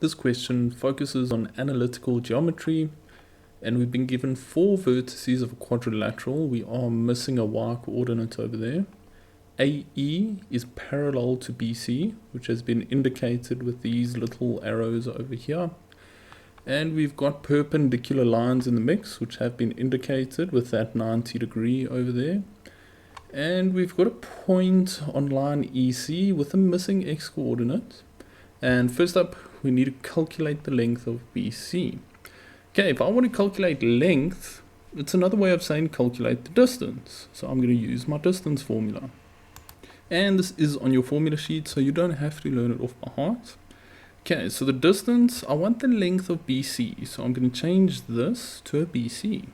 This question focuses on analytical geometry, and we've been given 4 vertices of a quadrilateral. We are missing a y coordinate over there. AE is parallel to BC, which has been indicated with these little arrows over here. And we've got perpendicular lines in the mix, which have been indicated with that 90 degree over there. And we've got a point on line EC with a missing x coordinate. And first up, we need to calculate the length of BC. Okay, if I want to calculate length, it's another way of saying calculate the distance. So I'm going to use my distance formula. And this is on your formula sheet, so you don't have to learn it off by heart. Okay, so the distance, I want the length of BC, so I'm going to change this to a BC.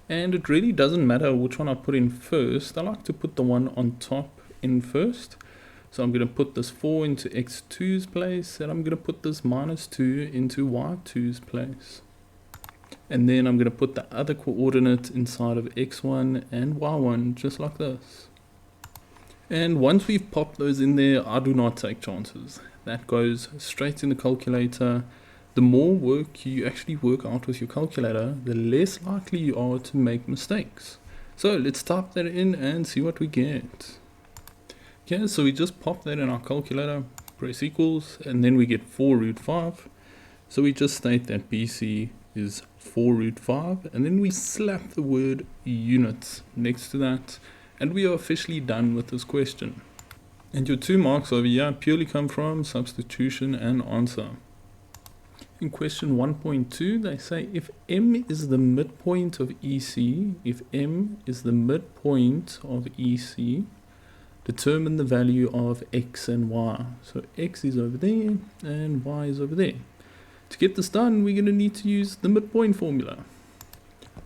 And it really doesn't matter which one I put in first. I like to put the one on top in first. So I'm going to put this 4 into x2's place, and I'm going to put this minus 2 into y2's place. And then I'm going to put the other coordinate inside of x1 and y1, just like this. And once we've popped those in there, I do not take chances. That goes straight in the calculator. The more work you actually work out with your calculator, the less likely you are to make mistakes. So let's type that in and see what we get. Okay, so we just pop that in our calculator, press equals, and then we get 4 root 5. So we just state that BC is 4 root 5, and then we slap the word units next to that, and we are officially done with this question. And your 2 marks over here purely come from substitution and answer. In question 1.2, they say if M is the midpoint of EC, determine the value of x and y. So x is over there and y is over there. To get this done, we're going to need to use the midpoint formula.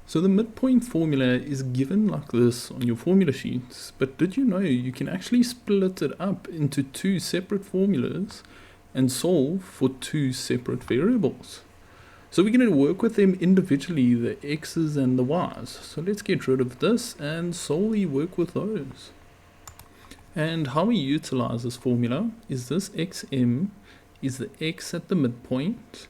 So the midpoint formula is given like this on your formula sheets, but did you know you can actually split it up into 2 separate formulas and solve for 2 separate variables? So we're going to work with them individually, the x's and the y's. So let's get rid of this and solely work with those. And how we utilize this formula is this xm is the x at the midpoint,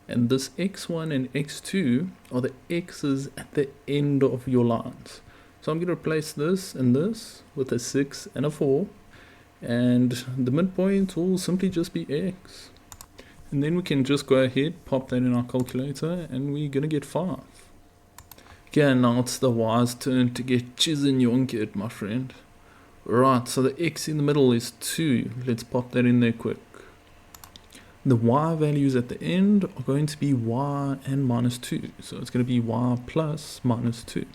and this x1 and x2 are the x's at the end of your lines. So I'm going to replace this and this with a 6 and a 4, and the midpoint will simply just be x. And then we can just go ahead, pop that in our calculator, and we're going to get 5. Okay, now it's the y's turn to get chisenyonked, my friend. Right, so the x in the middle is 2. Let's pop that in there quick. The y values at the end are going to be y and minus 2. So it's going to be y plus minus 2.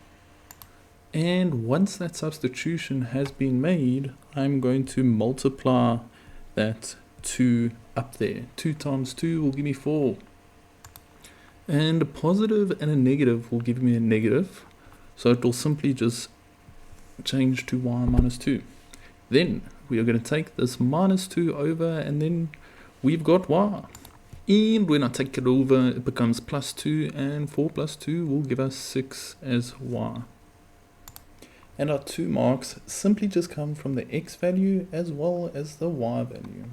And once that substitution has been made, I'm going to multiply that 2 up there. 2 times 2 will give me 4. And a positive and a negative will give me a negative. So it will simply just change to y minus 2. Then we are going to take this minus 2 over, and then we've got y. And when I take it over, it becomes plus 2, and 4 plus 2 will give us 6 as y. And our 2 marks simply just come from the x value as well as the y value.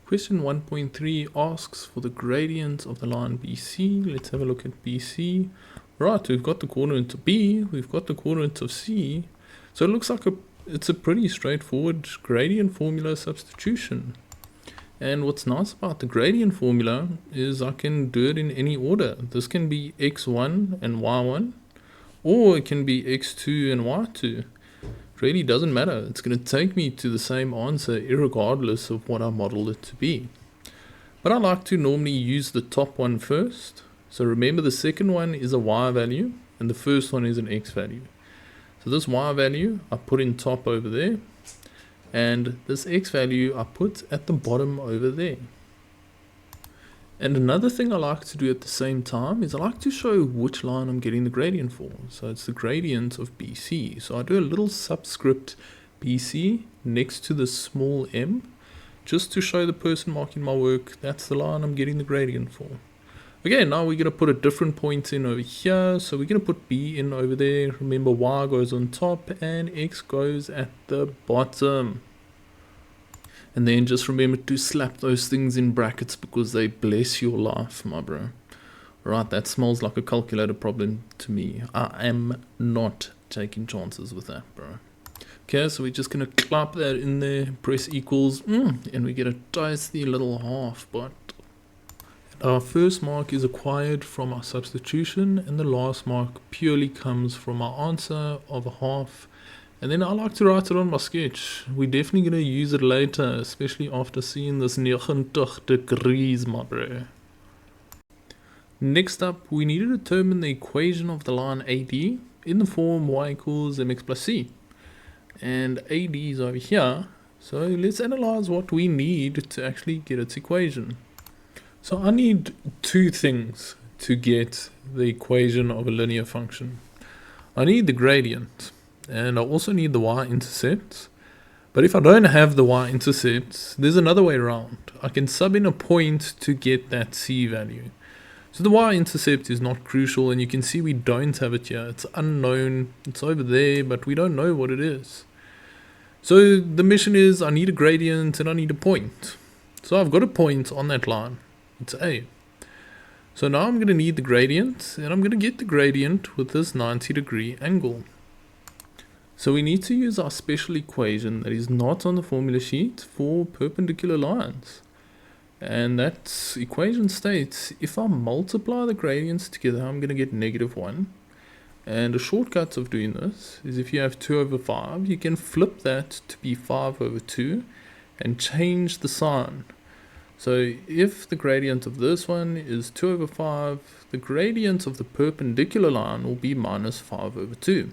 Question 1.3 asks for the gradient of the line BC. Let's have a look at BC. Right, we've got the coordinate of B, we've got the coordinate of C. So it looks like it's a pretty straightforward gradient formula substitution. And what's nice about the gradient formula is I can do it in any order. This can be x1 and y1, or it can be x2 and y2. It really doesn't matter. It's going to take me to the same answer irregardless of what I modeled it to be. But I like to normally use the top one first. So remember, the second one is a y value and the first one is an x value. So this y value I put in top over there, and this x value I put at the bottom over there. And another thing I like to do at the same time is I like to show which line I'm getting the gradient for. So it's the gradient of BC. So I do a little subscript BC next to the small m, just to show the person marking my work that's the line I'm getting the gradient for. Okay, now we're going to put a different point in over here. So we're going to put B in over there. Remember, y goes on top and x goes at the bottom. And then just remember to slap those things in brackets because they bless your life, my bro. Right, that smells like a calculator problem to me. I am not taking chances with that, bro. Okay, so we're just going to clap that in there, press equals, and we get a tasty little half, but our first mark is acquired from our substitution, and the last mark purely comes from our answer of a half. And then I like to write it on my sketch. We're definitely going to use it later, especially after seeing this 90 degrees, my bro. Next up, we need to determine the equation of the line AD in the form y equals mx plus c. And AD is over here, so let's analyze what we need to actually get its equation. So I need two things to get the equation of a linear function. I need the gradient, and I also need the y-intercept. But if I don't have the y-intercept, there's another way around. I can sub in a point to get that c value. So the y-intercept is not crucial, and you can see we don't have it here. It's unknown, it's over there, but we don't know what it is. So the mission is I need a gradient and I need a point. So I've got a point on that line. It's A. So now I'm going to need the gradient, and I'm going to get the gradient with this 90-degree angle. So we need to use our special equation that is not on the formula sheet for perpendicular lines. And that equation states if I multiply the gradients together, I'm going to get -1. And a shortcut of doing this is if you have 2 over 5, you can flip that to be 5 over 2 and change the sign. So if the gradient of this one is 2 over 5, the gradient of the perpendicular line will be minus 5 over 2.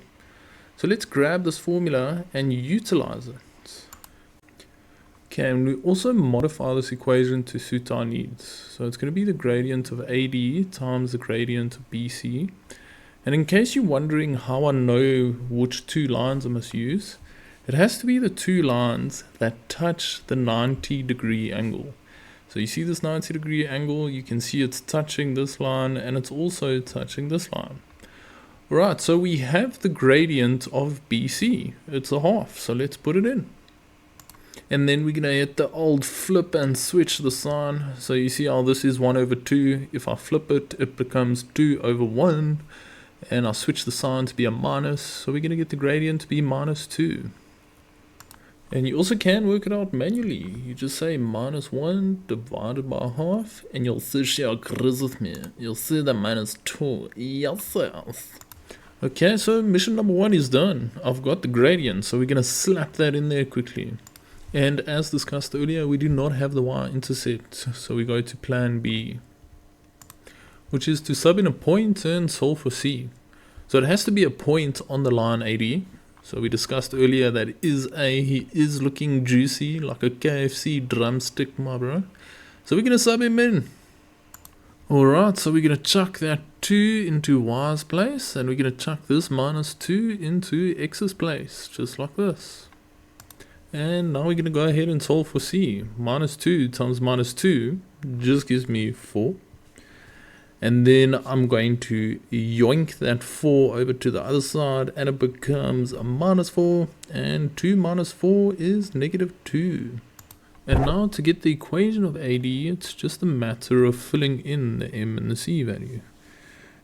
So let's grab this formula and utilize it. Okay, and we also modify this equation to suit our needs. So it's going to be the gradient of AD times the gradient of BC. And in case you're wondering how I know which two lines I must use, it has to be the two lines that touch the 90-degree angle. So you see this 90-degree angle, you can see it's touching this line, and it's also touching this line. Alright, so we have the gradient of BC. It's a half, so let's put it in. And then we're going to hit the old flip and switch the sign. So you see how this is 1 over 2. If I flip it, it becomes 2 over 1. And I'll switch the sign to be a minus. So we're going to get the gradient to be -2. And you also can work it out manually. You just say -1 divided by half, and you'll see she agrees with me. You'll see the -2. Yes, yes. Okay, so mission number 1 is done. I've got the gradient, so we're going to slap that in there quickly. And as discussed earlier, we do not have the y-intercept, so we go to plan B, which is to sub in a point and solve for c. So it has to be a point on the line AD. So we discussed earlier that he is looking juicy, like a KFC drumstick, my bro. So we're going to sub him in. Alright, so we're going to chuck that 2 into y's place, and we're going to chuck this -2 into x's place, just like this. And now we're going to go ahead and solve for c. -2 times -2 just gives me 4. And then I'm going to yoink that 4 over to the other side, and it becomes a -4. And 2 minus 4 is -2. And now to get the equation of AD, it's just a matter of filling in the m and the c value.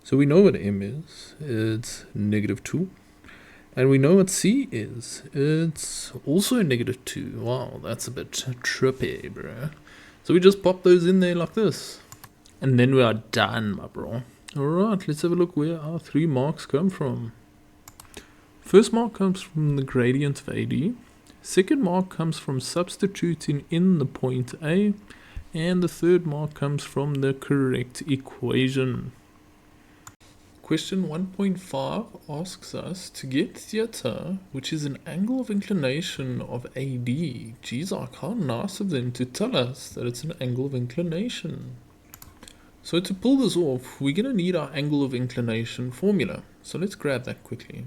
So we know what m is. It's -2. And we know what c is. It's also -2. Wow, that's a bit trippy, bro. So we just pop those in there like this. And then we are done, my bro. Alright, let's have a look where our 3 marks come from. First mark comes from the gradient of AD. Second mark comes from substituting in the point A. And the third mark comes from the correct equation. Question 1.5 asks us to get theta, which is an angle of inclination of AD. Geez, how nice of them to tell us that it's an angle of inclination. So to pull this off, we're going to need our angle of inclination formula. So let's grab that quickly.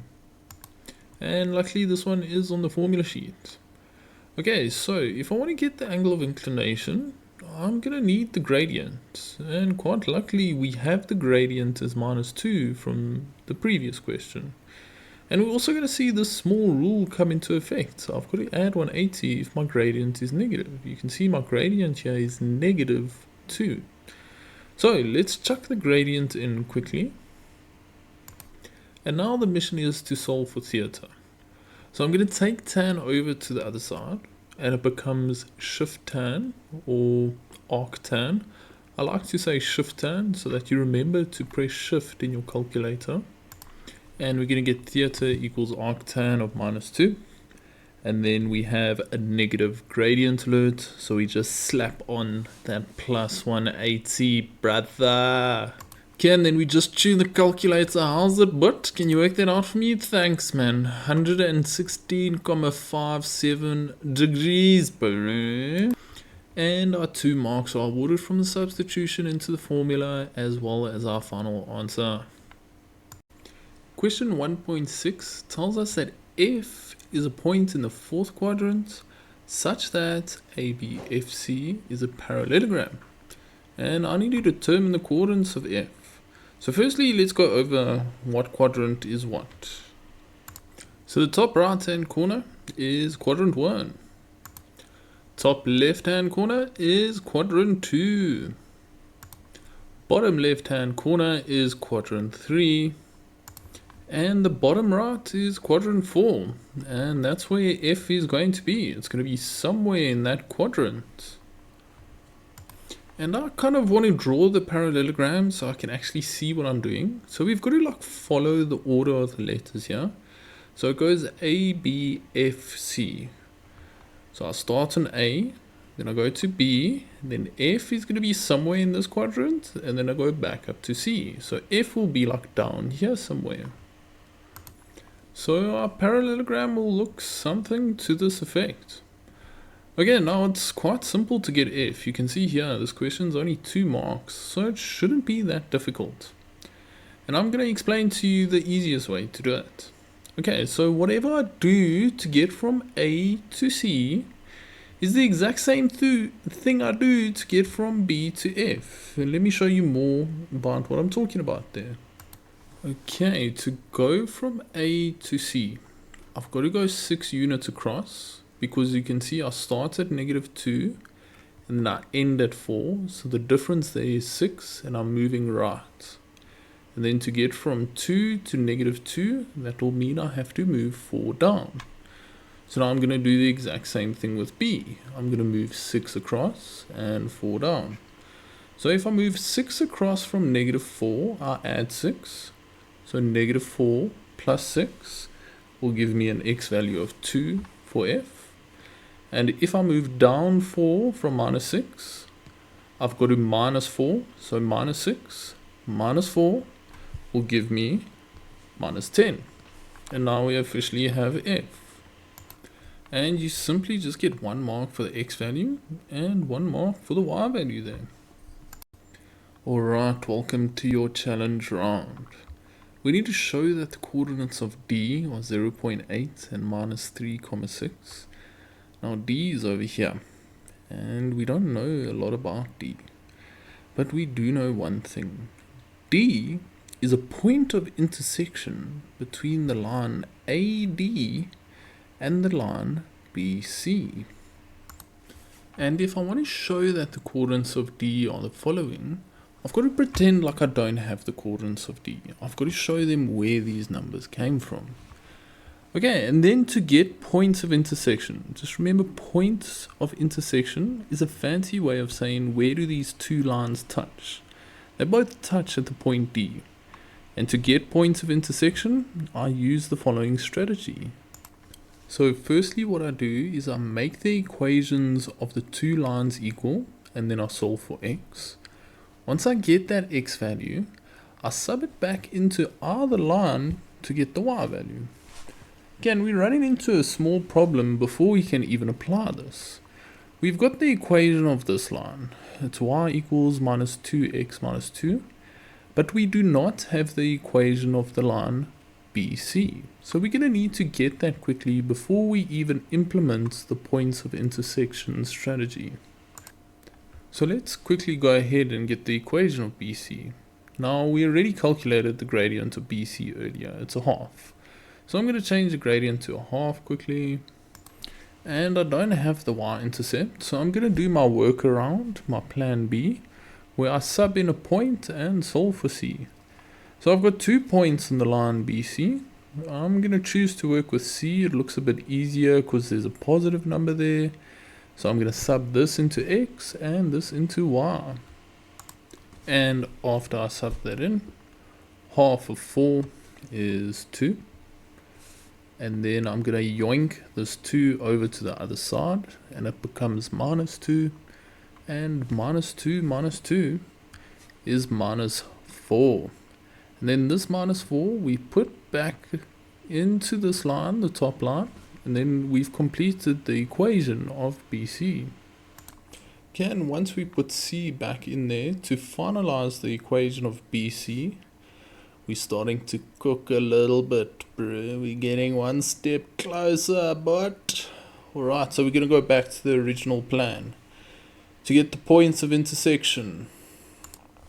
And luckily this one is on the formula sheet. Okay, so if I want to get the angle of inclination, I'm going to need the gradient. And quite luckily we have the gradient as -2 from the previous question. And we're also going to see this small rule come into effect. So I've got to add 180 if my gradient is negative. You can see my gradient here is negative 2. So let's chuck the gradient in quickly. And now the mission is to solve for theta. So I'm going to take tan over to the other side, and it becomes shift tan or arc tan. I like to say shift tan so that you remember to press shift in your calculator. And we're going to get theta equals arc tan of -2. And then we have a negative gradient alert, so we just slap on that plus 180, brother. Okay, and then we just tune the calculator. How's it, but can you work that out for me? Thanks, man. 116,57 degrees, bro. And our 2 marks are awarded from the substitution into the formula, as well as our final answer. Question 1.6 tells us that F is a point in the 4th quadrant such that ABFC is a parallelogram. And I need to determine the coordinates of F. So firstly, let's go over what quadrant is what. So the top right hand corner is quadrant 1. Top left hand corner is quadrant 2. Bottom left hand corner is quadrant 3. And the bottom right is quadrant 4. And that's where F is going to be. It's going to be somewhere in that quadrant. And I kind of want to draw the parallelogram so I can actually see what I'm doing. So we've got to like follow the order of the letters here. So it goes A, B, F, C. So I start on A, then I go to B, then F is going to be somewhere in this quadrant, and then I go back up to C. So F will be like down here somewhere. So our parallelogram will look something to this effect. Okay, now it's quite simple to get F. You can see here, this question's only 2 marks, so it shouldn't be that difficult. And I'm going to explain to you the easiest way to do it. Okay, so whatever I do to get from A to C is the exact same thing I do to get from B to F. And let me show you more about what I'm talking about there. Okay, to go from A to C, I've got to go 6 units across, because you can see I start at -2 and then I end at 4, so the difference there is 6 and I'm moving right. And then to get from 2 to -2, that will mean I have to move 4 down. So now I'm going to do the exact same thing with B. I'm going to move 6 across and 4 down. So if I move 6 across from -4, I add 6. So -4 plus 6 will give me an x value of 2 for F. And if I move down 4 from -6, I've got to -4. So -6 minus 4 will give me -10. And now we officially have F. And you simply just get 1 mark for the x value and 1 mark for the y value there. Alright, welcome to your challenge round. We need to show that the coordinates of D are 0.8 and -3,6. Now D is over here, and we don't know a lot about D, but we do know one thing. D is a point of intersection between the line AD and the line BC. And if I want to show that the coordinates of D are the following, I've got to pretend like I don't have the coordinates of D. I've got to show them where these numbers came from. Okay, and then to get points of intersection, just remember points of intersection is a fancy way of saying where do these 2 lines touch. They both touch at the point D. And to get points of intersection, I use the following strategy. So firstly what I do is I make the equations of the 2 lines equal, and then I solve for x. Once I get that x value, I sub it back into either line to get the y value. Again, we're running into a small problem before we can even apply this. We've got the equation of this line. It's y equals -2x minus 2. But we do not have the equation of the line BC. So we're going to need to get that quickly before we even implement the points of intersection strategy. So let's quickly go ahead and get the equation of BC. Now we already calculated the gradient of BC earlier. It's a half. So I'm going to change the gradient to a half quickly. And I don't have the y-intercept, so I'm going to do my workaround, my plan B, where I sub in a point and solve for C. So I've got 2 points in the line BC. I'm going to choose to work with C. It looks a bit easier because there's a positive number there. So I'm going to sub this into X and this into Y. And after I sub that in, half of 4 is 2. And then I'm going to yoink this 2 over to the other side, and it becomes minus 2. And minus 2 is minus 4. And then this minus 4 we put back into this line, the top line, and then we've completed the equation of BC. Okay, and once we put C back in there to finalize the equation of BC, we're starting to cook a little bit, bro. We're getting one step closer, but alright, so we're going to go back to the original plan. To get the points of intersection.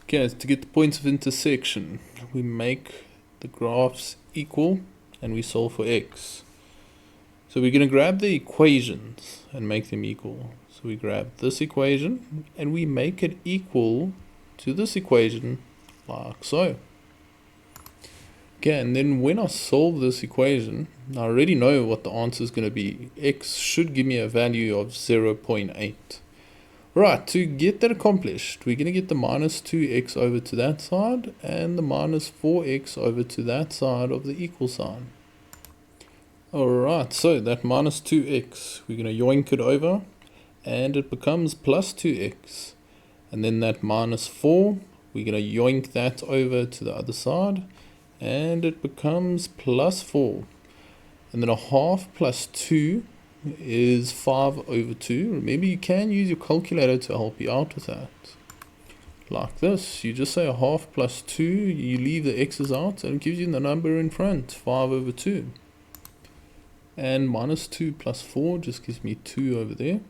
Okay, to get the points of intersection, we make the graphs equal and we solve for x. So we're going to grab the equations and make them equal. So we grab this equation and we make it equal to this equation like so. Okay, and then when I solve this equation, I already know what the answer is going to be. X should give me a value of 0.8. Right, to get that accomplished, we're going to get the minus 2x over to that side and the minus 4x over to that side of the equal sign. Alright, so that minus 2x, we're going to yoink it over and it becomes plus 2x. And then that minus 4, we're going to yoink that over to the other side and it becomes plus 4. And then a half plus 2 is 5 over 2. Remember, you can use your calculator to help you out with that. Like this, you just say a half plus 2, you leave the x's out and it gives you the number in front, 5 over 2. And minus 2 plus 4 just gives me 2 over there.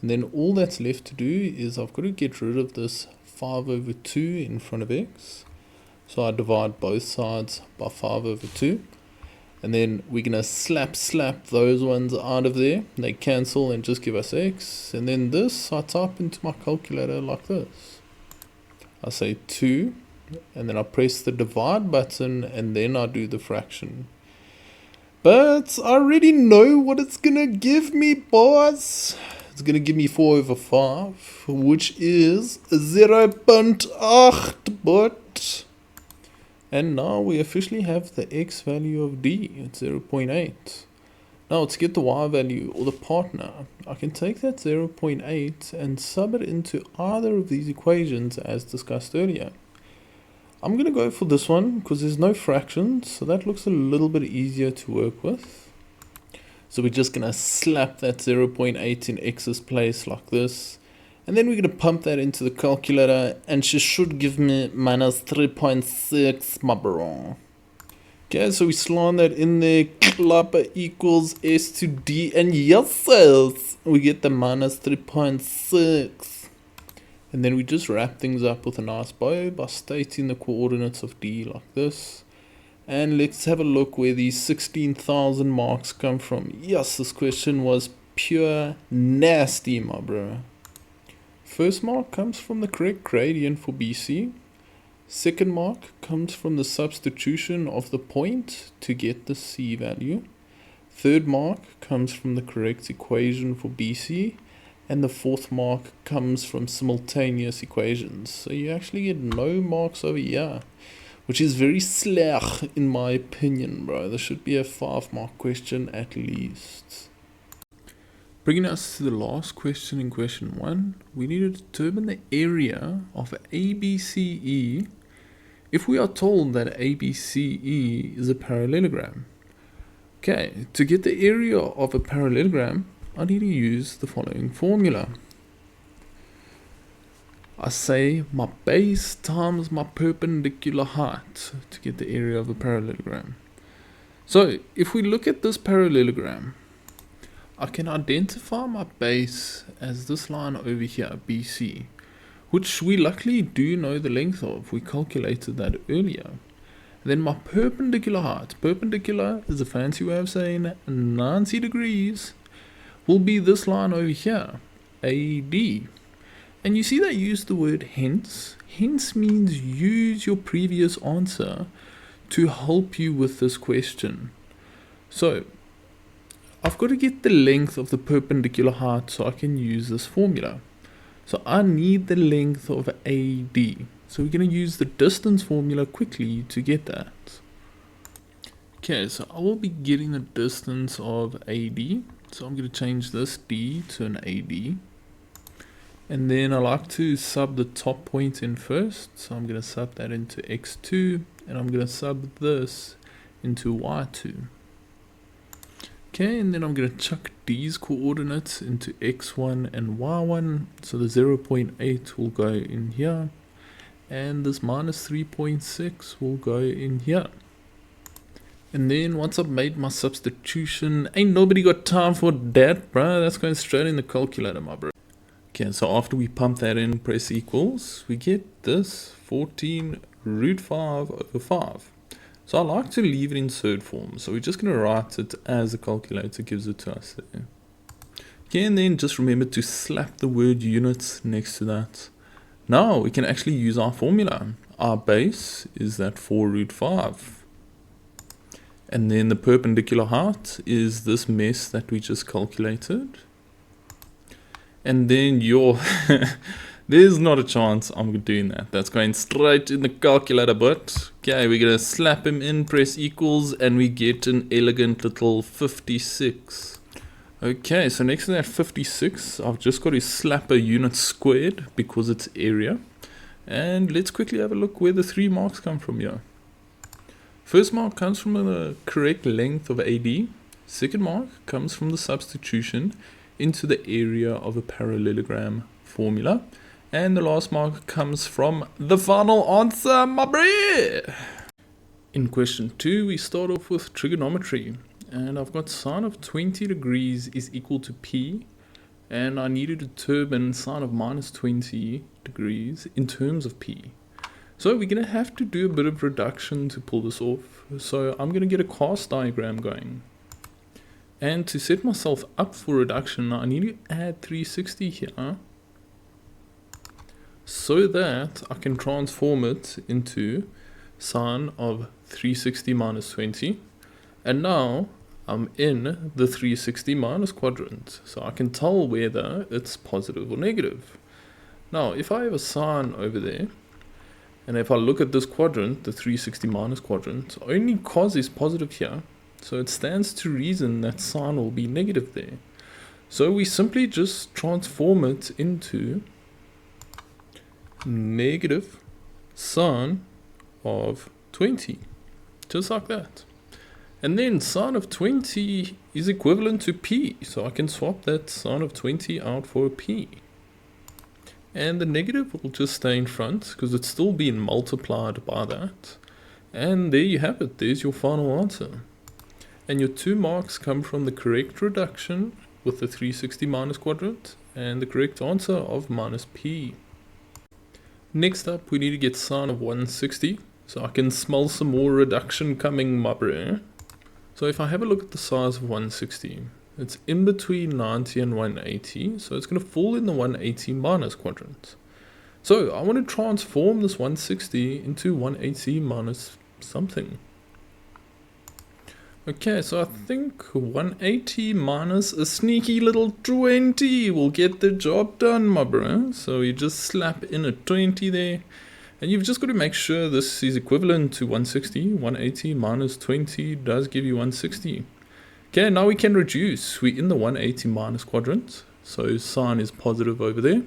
And then all that's left to do is I've got to get rid of this 5 over 2 in front of x. So I divide both sides by 5 over 2. And then we're going to slap those ones out of there. They cancel and just give us x. And then this I type into my calculator like this. I say 2. And then I press the divide button and then I do the fraction. But I already know what it's going to give me, boys. It's going to give me 4 over 5. Which is 0.8, but... And now we officially have the x value of d at 0.8. Now to get the y value or the partner, I can take that 0.8 and sub it into either of these equations as discussed earlier. I'm going to go for this one because there's no fractions, so that looks a little bit easier to work with. So we're just going to slap that 0.8 in x's place like this. And then we're going to pump that into the calculator and she should give me minus 3.6, my bro. Okay, so we slide that in there, klapper equals s to d, and yes, we get the minus 3.6. And then we just wrap things up with a nice bow by stating the coordinates of d like this. And let's have a look where these 16,000 marks come from. Yes, this question was pure nasty, my bro. First mark comes from the correct gradient for BC. Second mark comes from the substitution of the point to get the C value. Third mark comes from the correct equation for BC. And the fourth mark comes from simultaneous equations. So you actually get no marks over here, which is very sleg in my opinion, bro. This should be a 5-mark question at least. Bringing us to the last question in question 1, we need to determine the area of ABCE if we are told that ABCE is a parallelogram. Okay, to get the area of a parallelogram, I need to use the following formula. I say my base times my perpendicular height to get the area of a parallelogram. So if we look at this parallelogram, I can identify my base as this line over here, BC, which we luckily do know the length of. We calculated that earlier. And Then my perpendicular height, perpendicular is a fancy way of saying 90 degrees, will be this line over here, AD. And you see that I use the word hence. Hence means use your previous answer to help you with this question. So I've got to get the length of the perpendicular height so I can use this formula. So I need the length of AD. So we're going to use the distance formula quickly to get that. Okay, so I will be getting the distance of AD. So I'm going to change this D to an AD. And then I like to sub the top point in first. So I'm going to sub that into x2. And I'm going to sub this into y2. Okay, and then I'm going to chuck these coordinates into x1 and y1. So the 0.8 will go in here. And this minus 3.6 will go in here. And then once I've made my substitution, ain't nobody got time for that, bruh. That's going straight in the calculator, my bro. Okay, so after we pump that in, press equals, we get this 14 root 5 over 5. So I like to leave it in third form. So we're just going to write it as the calculator gives it to us there. Okay, and then just remember to slap the word units next to that. Now we can actually use our formula. Our base is that 4 root 5. And then the perpendicular height is this mess that we just calculated. And then there's not a chance I'm doing that. That's going straight in the calculator, but okay, we're going to slap him in, press equals, and we get an elegant little 56. Okay, so next to that 56, I've just got to slap a unit squared because it's area. And let's quickly have a look where the 3 marks come from here. First mark comes from the correct length of AD. Second mark comes from the substitution into the area of a parallelogram formula. And the last mark comes from the final answer, my bro. In question 2, we start off with trigonometry. And I've got sine of 20 degrees is equal to P. And I need to determine sine of minus 20 degrees in terms of P. So we're going to have to do a bit of reduction to pull this off. So I'm going to get a cast diagram going. And to set myself up for reduction, I need to add 360 here. So that I can transform it into sine of 360 minus 20. And now I'm in the 360 minus quadrant. So I can tell whether it's positive or negative. Now if I have a sine over there, and if I look at this quadrant, the 360 minus quadrant, only cos is positive here. So it stands to reason that sine will be negative there. So we simply just transform it into negative sine of 20. Just like that. And then sine of 20 is equivalent to P. So I can swap that sine of 20 out for a P. And the negative will just stay in front because it's still being multiplied by that. And there you have it. There's your final answer. And your 2 marks come from the correct reduction with the 360 minus quadrant and the correct answer of minus P. Next up, we need to get sine of 160. So I can smell some more reduction coming, my bro. So if I have a look at the size of 160, it's in between 90 and 180, so it's going to fall in the 180 minus quadrant. So I want to transform this 160 into 180 minus something. Okay, so I think 180 minus a sneaky little 20 will get the job done, my bro. So you just slap in a 20 there. And you've just got to make sure this is equivalent to 160. 180 minus 20 does give you 160. Okay, now we can reduce. We're in the 180 minus quadrant. So sine is positive over there.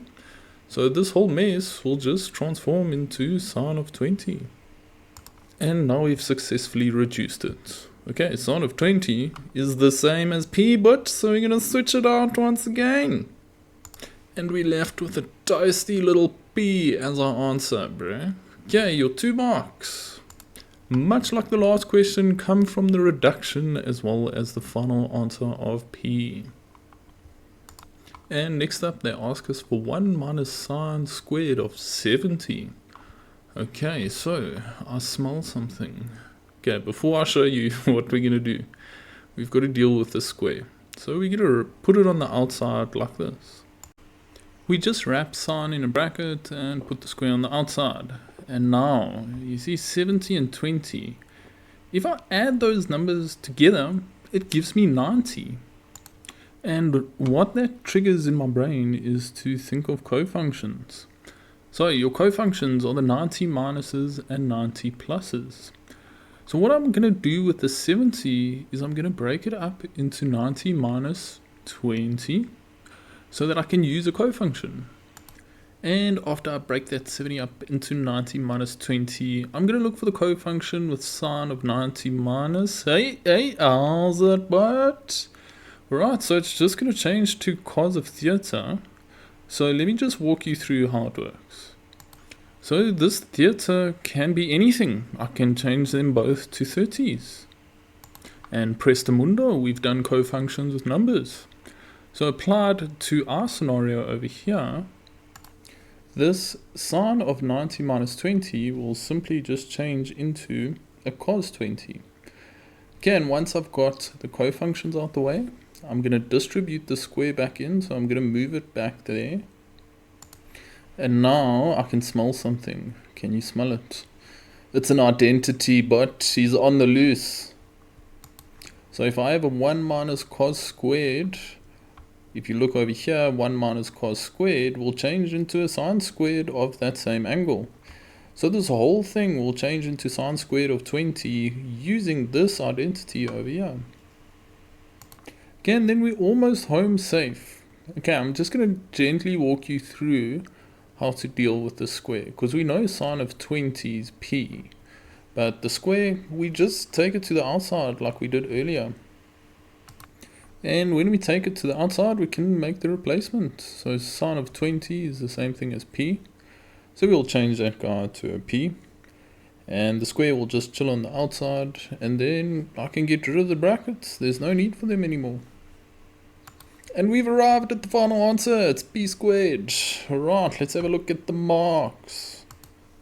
So this whole mess will just transform into sine of 20. And now we've successfully reduced it. Okay, sine of 20 is the same as P, but so we're going to switch it out once again. And we're left with a toasty little P as our answer, bro. Okay, your 2 marks. Much like the last question, come from the reduction as well as the final answer of P. And next up, they ask us for 1 minus sine squared of 70. Okay, so I smell something. Okay, before I show you what we're going to do, we've got to deal with the square. So we're going to put it on the outside like this. We just wrap sine in a bracket and put the square on the outside. And now, you see 70 and 20. If I add those numbers together, it gives me 90. And what that triggers in my brain is to think of cofunctions. So your cofunctions are the 90 minuses and 90 pluses. So what I'm going to do with the 70 is I'm going to break it up into 90 minus 20 so that I can use a cofunction. And after I break that 70 up into 90 minus 20, I'm going to look for the cofunction with sine of 90 minus. Hey, how's that, what? Right, so it's just going to change to cos of theta. So let me just walk you through how it works. So this theta can be anything. I can change them both to 30s. And presto mundo, we've done cofunctions with numbers. So applied to our scenario over here, this sine of 90 minus 20 will simply just change into a cos 20. Okay, and once I've got the cofunctions out the way, I'm going to distribute the square back in, so I'm going to move it back there. And now I can smell something. Can you smell it? It's an identity, but she's on the loose. So if I have a 1 minus cos squared, if you look over here, 1 minus cos squared will change into a sine squared of that same angle. So this whole thing will change into sine squared of 20 using this identity over here. Okay, and then we're almost home safe. Okay, I'm just going to gently walk you through how to deal with the square, because we know sine of 20 is p, but the square, we just take it to the outside like we did earlier. And when we take it to the outside, we can make the replacement. So sine of 20 is the same thing as p. So we'll change that guy to a p. And the square will just chill on the outside. And then I can get rid of the brackets. There's no need for them anymore. And we've arrived at the final answer. It's p squared. Alright, let's have a look at the marks.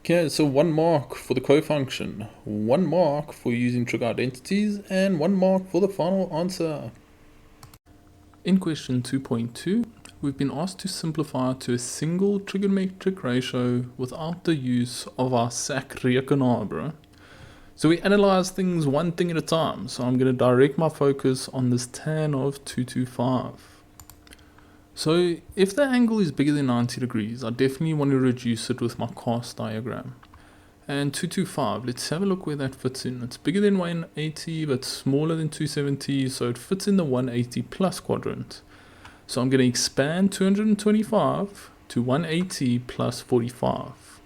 Okay, so 1 mark for the cofunction, 1 mark for using trig identities, and 1 mark for the final answer. In question 2.2, we've been asked to simplify to a single trigonometric ratio without the use of our Cyclic. So we analyze things one thing at a time. So I'm going to direct my focus on this tan of 225. So if the angle is bigger than 90 degrees, I definitely want to reduce it with my cast diagram. And 225, let's have a look where that fits in. It's bigger than 180, but smaller than 270, so it fits in the 180 plus quadrant. So I'm going to expand 225 to 180 plus 45.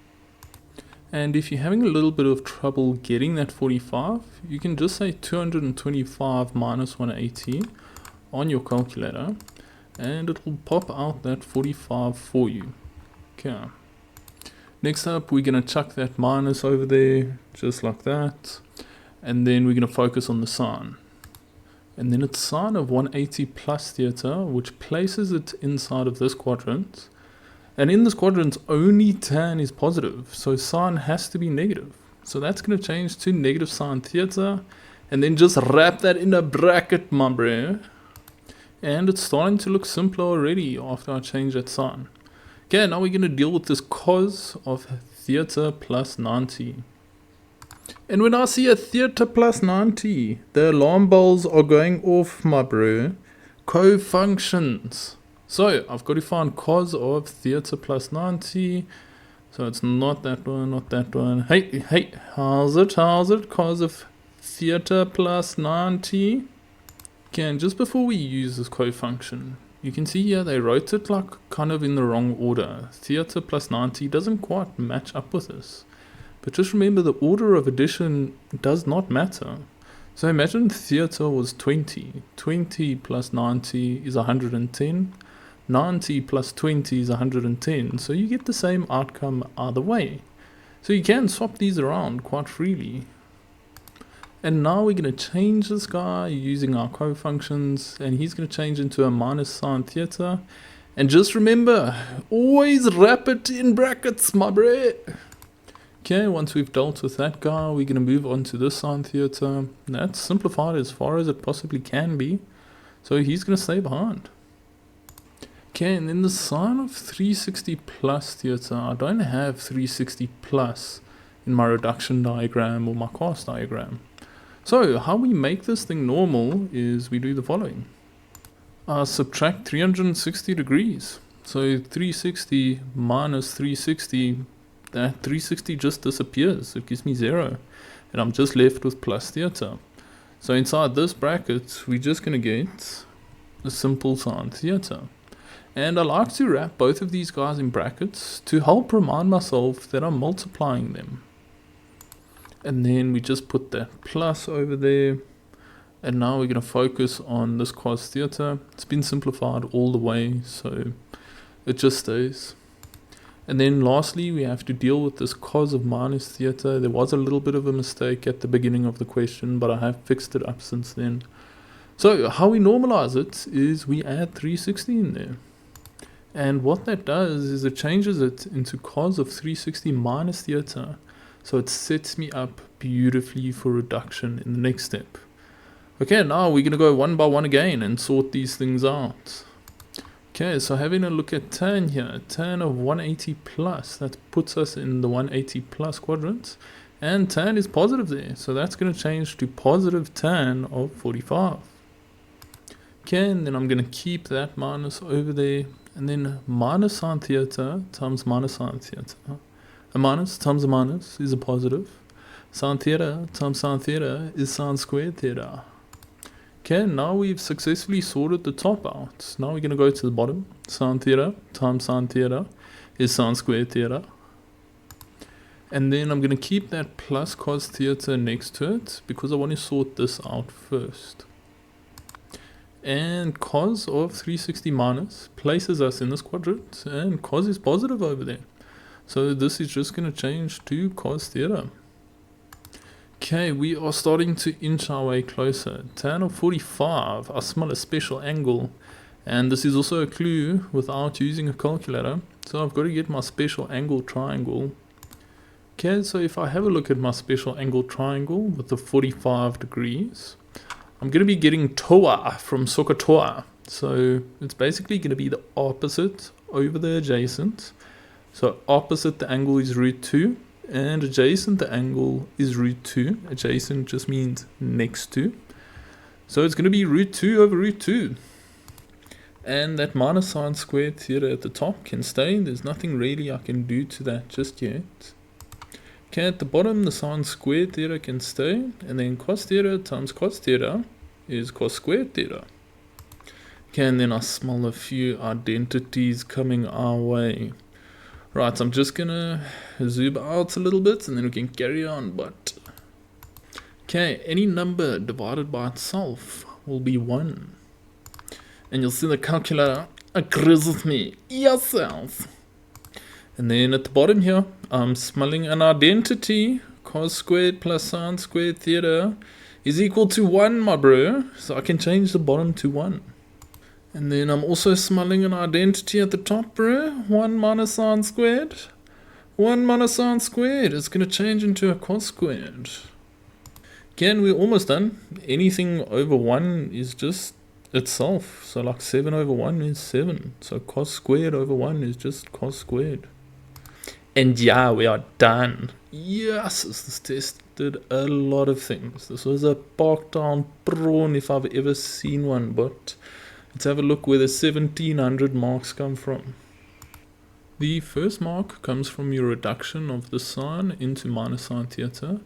And if you're having a little bit of trouble getting that 45, you can just say 225 minus 180 on your calculator, and it will pop out that 45 for you. Okay. Next up, we're going to chuck that minus over there, just like that. And then we're going to focus on the sine. And then it's sine of 180 plus theta, which places it inside of this quadrant. And in this quadrant, only tan is positive, so sine has to be negative. So that's going to change to negative sine theta, and then just wrap that in a bracket, my bro. And it's starting to look simpler already after I change that sign. Okay, now we're going to deal with this cos of theta plus 90. And when I see a theta plus 90, the alarm bells are going off, my bro. Cofunctions. So I've got to find cos of theta plus 90. So it's not that one, not that one. Hey, how's it? Cos of theta plus 90. Okay, and just before we use this cofunction, you can see here they wrote it like kind of in the wrong order. Theta plus 90 doesn't quite match up with this. But just remember, the order of addition does not matter. So imagine theta was 20. 20 plus 90 is 110. 90 plus 20 is 110. So you get the same outcome either way. So you can swap these around quite freely. And now we're going to change this guy using our cofunctions, and he's going to change into a minus sine theta. And just remember, always wrap it in brackets, my bro. Okay, once we've dealt with that guy, we're going to move on to this sine theta. That's simplified as far as it possibly can be, so he's going to stay behind. Okay, and then the sine of 360 plus theta. I don't have 360 plus in my reduction diagram or my cos diagram. So how we make this thing normal is we do the following. Subtract 360 degrees. So 360 minus 360, that 360 just disappears. It gives me 0. And I'm just left with plus theta. So inside this bracket, we're just going to get a simple sine theta. And I like to wrap both of these guys in brackets to help remind myself that I'm multiplying them. And then we just put that plus over there. And now we're going to focus on this cos theta. It's been simplified all the way, so it just stays. And then lastly, we have to deal with this cos of minus theta. There was a little bit of a mistake at the beginning of the question, but I have fixed it up since then. So how we normalize it is we add 360 in there. And what that does is it changes it into cos of 360 minus theta. So it sets me up beautifully for reduction in the next step. Okay, now we're going to go one by one again and sort these things out. Okay, so having a look at tan here, tan of 180 plus, that puts us in the 180 plus quadrant. And tan is positive there, so that's going to change to positive tan of 45. Okay, and then I'm going to keep that minus over there. And then minus sine theta times minus sine theta. A minus times a minus is a positive. Sine theta times sine theta is sine squared theta. Okay, now we've successfully sorted the top out. Now we're going to go to the bottom. Sine theta times sine theta is sine squared theta. And then I'm going to keep that plus cos theta next to it because I want to sort this out first. And cos of 360 minus places us in this quadrant, and cos is positive over there. So this is just going to change to cos theta. Okay, we are starting to inch our way closer. Tan of 45, I smell a special angle. And this is also a clue without using a calculator. So I've got to get my special angle triangle. Okay, so if I have a look at my special angle triangle with the 45 degrees, I'm going to be getting toa from SOHCAHTOA. So it's basically going to be the opposite over the adjacent. So opposite the angle is root 2. And adjacent the angle is root 2. Adjacent just means next to. So it's going to be root 2 over root 2. And that minus sine squared theta at the top can stay. There's nothing really I can do to that just yet. Okay, at the bottom the sine squared theta can stay. And then cos theta times cos theta is cos squared theta. Okay, and then I smell a few identities coming our way. Right, so I'm just gonna zoom out a little bit and then we can carry on, but okay, any number divided by itself will be 1. And you'll see the calculator agrees with me. Yourself. And then at the bottom here, I'm smelling an identity. Cos squared plus sine squared theta is equal to 1, my bro. So I can change the bottom to 1. And then I'm also smelling an identity at the top, bro. 1 minus sine squared. 1 minus sine squared. It's going to change into a cos squared. Again, we're almost done. Anything over 1 is just itself. So like 7 over 1 is 7. So cos squared over 1 is just cos squared. And yeah, we are done. Yes, this test did a lot of things. This was a parked down prawn if I've ever seen one, but let's have a look where the 1700 marks come from. The first mark comes from your reduction of the sine into minus sine theta.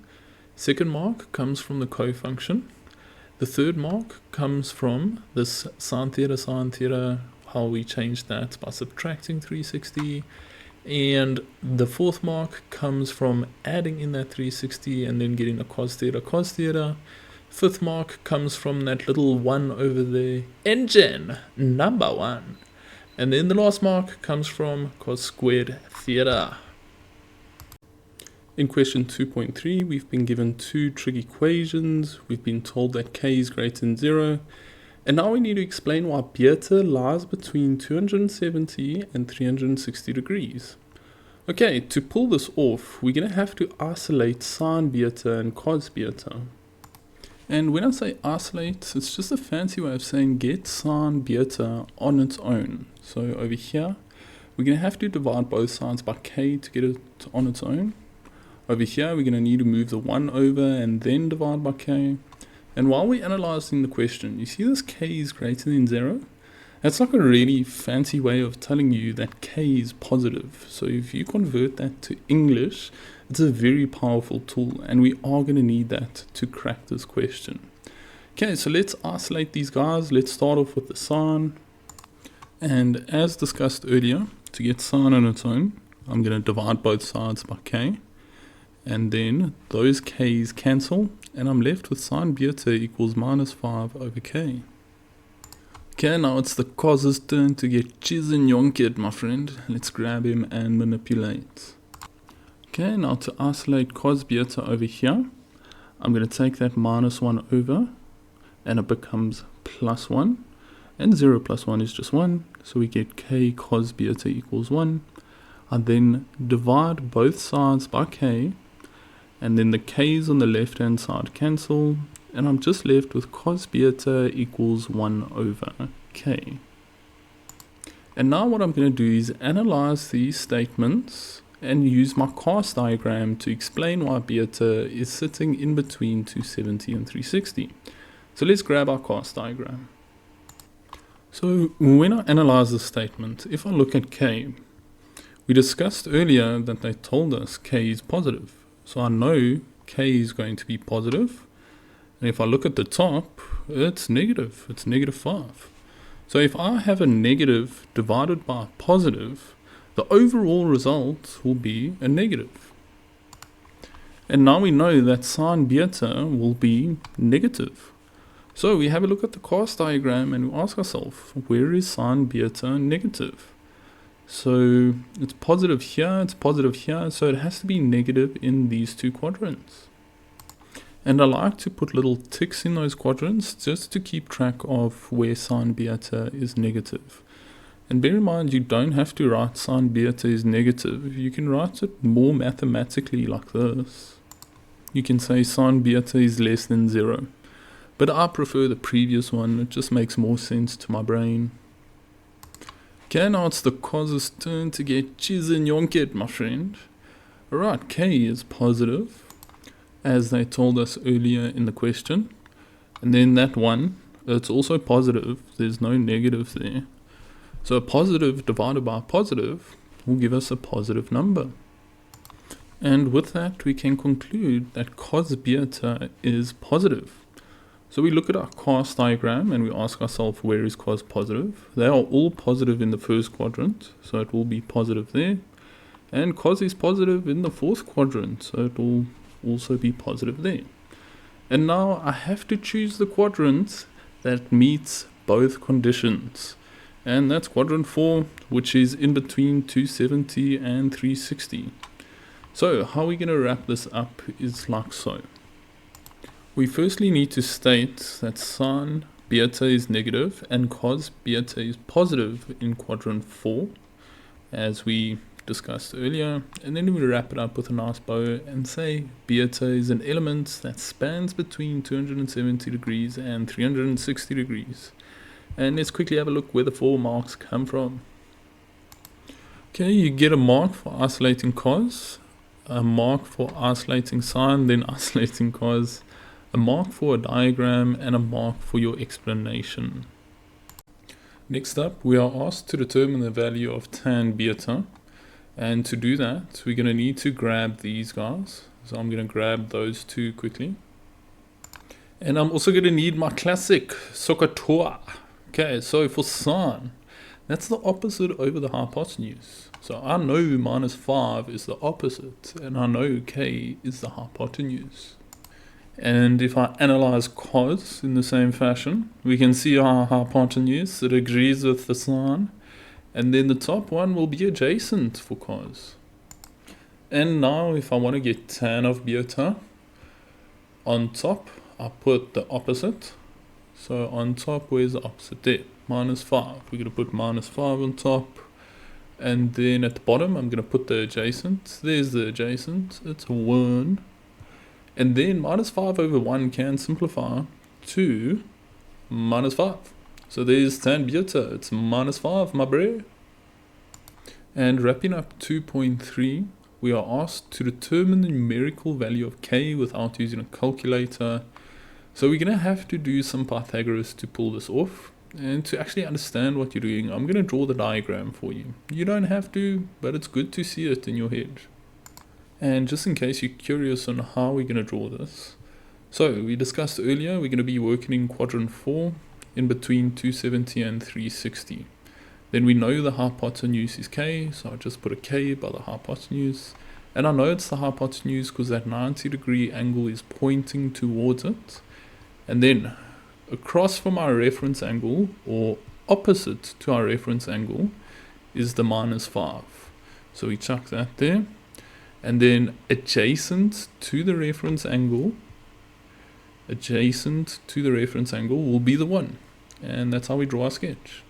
Second mark comes from the cofunction. The third mark comes from this sine theta, how we changed that by subtracting 360. And the fourth mark comes from adding in that 360 and then getting a cos theta. Fifth mark comes from that little 1 over there, engine number 1. And then the last mark comes from cos squared theta. In question 2.3, we've been given two trig equations. We've been told that k is greater than 0. And now we need to explain why beta lies between 270 and 360 degrees. Okay, to pull this off, we're going to have to isolate sine beta and cos beta. And when I say isolate, it's just a fancy way of saying get sine beta on its own. So over here, we're going to have to divide both sides by k to get it on its own. Over here, we're going to need to move the 1 over and then divide by k. And while we're analyzing the question, you see this k is greater than 0? That's like a really fancy way of telling you that k is positive. So if you convert that to English, it's a very powerful tool, and we are going to need that to crack this question. Okay, so let's isolate these guys. Let's start off with the sine. And as discussed earlier, to get sine on its own, I'm going to divide both sides by k. And then those k's cancel, and I'm left with sine beta equals minus 5 over k. Okay, now it's the cos's turn to get chisenyonked, my friend. Let's grab him and manipulate. Okay, now to isolate cos beta over here, I'm going to take that minus 1 over, and it becomes plus 1. And 0 plus 1 is just 1, so we get k cos beta equals 1. I then divide both sides by k, and then the k's on the left hand side cancel, and I'm just left with cos beta equals 1 over k. And now what I'm going to do is analyze these statements and use my cast diagram to explain why beta is sitting in between 270 and 360. So let's grab our cast diagram. So when I analyze this statement, if I look at k, we discussed earlier that they told us k is positive. So I know k is going to be positive. And if I look at the top, it's negative. It's negative 5. So if I have a negative divided by a positive, the overall result will be a negative. And now we know that sine beta will be negative. So we have a look at the cast diagram and we ask ourselves, where is sine beta negative? So it's positive here, so it has to be negative in these two quadrants. And I like to put little ticks in those quadrants just to keep track of where sine beta is negative. And bear in mind, you don't have to write sine beta is negative. You can write it more mathematically like this. You can say sine beta is less than 0. But I prefer the previous one, it just makes more sense to my brain. Okay, now it's the cos's turn to get chisenyonked, my friend. Alright, k is positive, as they told us earlier in the question. And then that one, it's also positive, there's no negative there. So a positive divided by a positive will give us a positive number. And with that, we can conclude that cos beta is positive. So we look at our cast diagram and we ask ourselves, where is cos positive? They are all positive in the first quadrant, so it will be positive there. And cos is positive in the fourth quadrant, so it will also be positive there. And now I have to choose the quadrant that meets both conditions. And that's quadrant 4, which is in between 270 and 360. So how we're going to wrap this up is like so. We firstly need to state that sine beta is negative and cos beta is positive in quadrant 4, as we discussed earlier. And then we wrap it up with a nice bow and say beta is an element that spans between 270 degrees and 360 degrees. And let's quickly have a look where the 4 marks come from. Okay, you get a mark for isolating cos, a mark for isolating sine, then isolating cos, a mark for a diagram, and a mark for your explanation. Next up, we are asked to determine the value of tan beta. And to do that, we're going to need to grab these guys. So I'm going to grab those two quickly. And I'm also going to need my classic SOHCAHTOA. Okay, so for sine, that's the opposite over the hypotenuse. So I know minus 5 is the opposite, and I know k is the hypotenuse. And if I analyze cos in the same fashion, we can see our hypotenuse, it agrees with the sine, and then the top one will be adjacent for cos. And now if I want to get tan of beta, on top I put the opposite. So on top, where's the opposite there? Minus 5. We're going to put minus 5 on top. And then at the bottom, I'm going to put the adjacent. There's the adjacent. It's 1. And then minus 5 over 1 can simplify to minus 5. So there's tan beta. It's minus 5, my bro. And wrapping up 2.3, we are asked to determine the numerical value of k without using a calculator. So we're going to have to do some Pythagoras to pull this off. And to actually understand what you're doing, I'm going to draw the diagram for you. You don't have to, but it's good to see it in your head. And just in case you're curious on how we're going to draw this. So we discussed earlier, we're going to be working in quadrant 4 in between 270 and 360. Then we know the hypotenuse is k, so I just put a k by the hypotenuse. And I know it's the hypotenuse because that 90-degree angle is pointing towards it. And then across from our reference angle, or opposite to our reference angle, is the minus 5. So we chuck that there. And then adjacent to the reference angle will be the 1. And that's how we draw our sketch.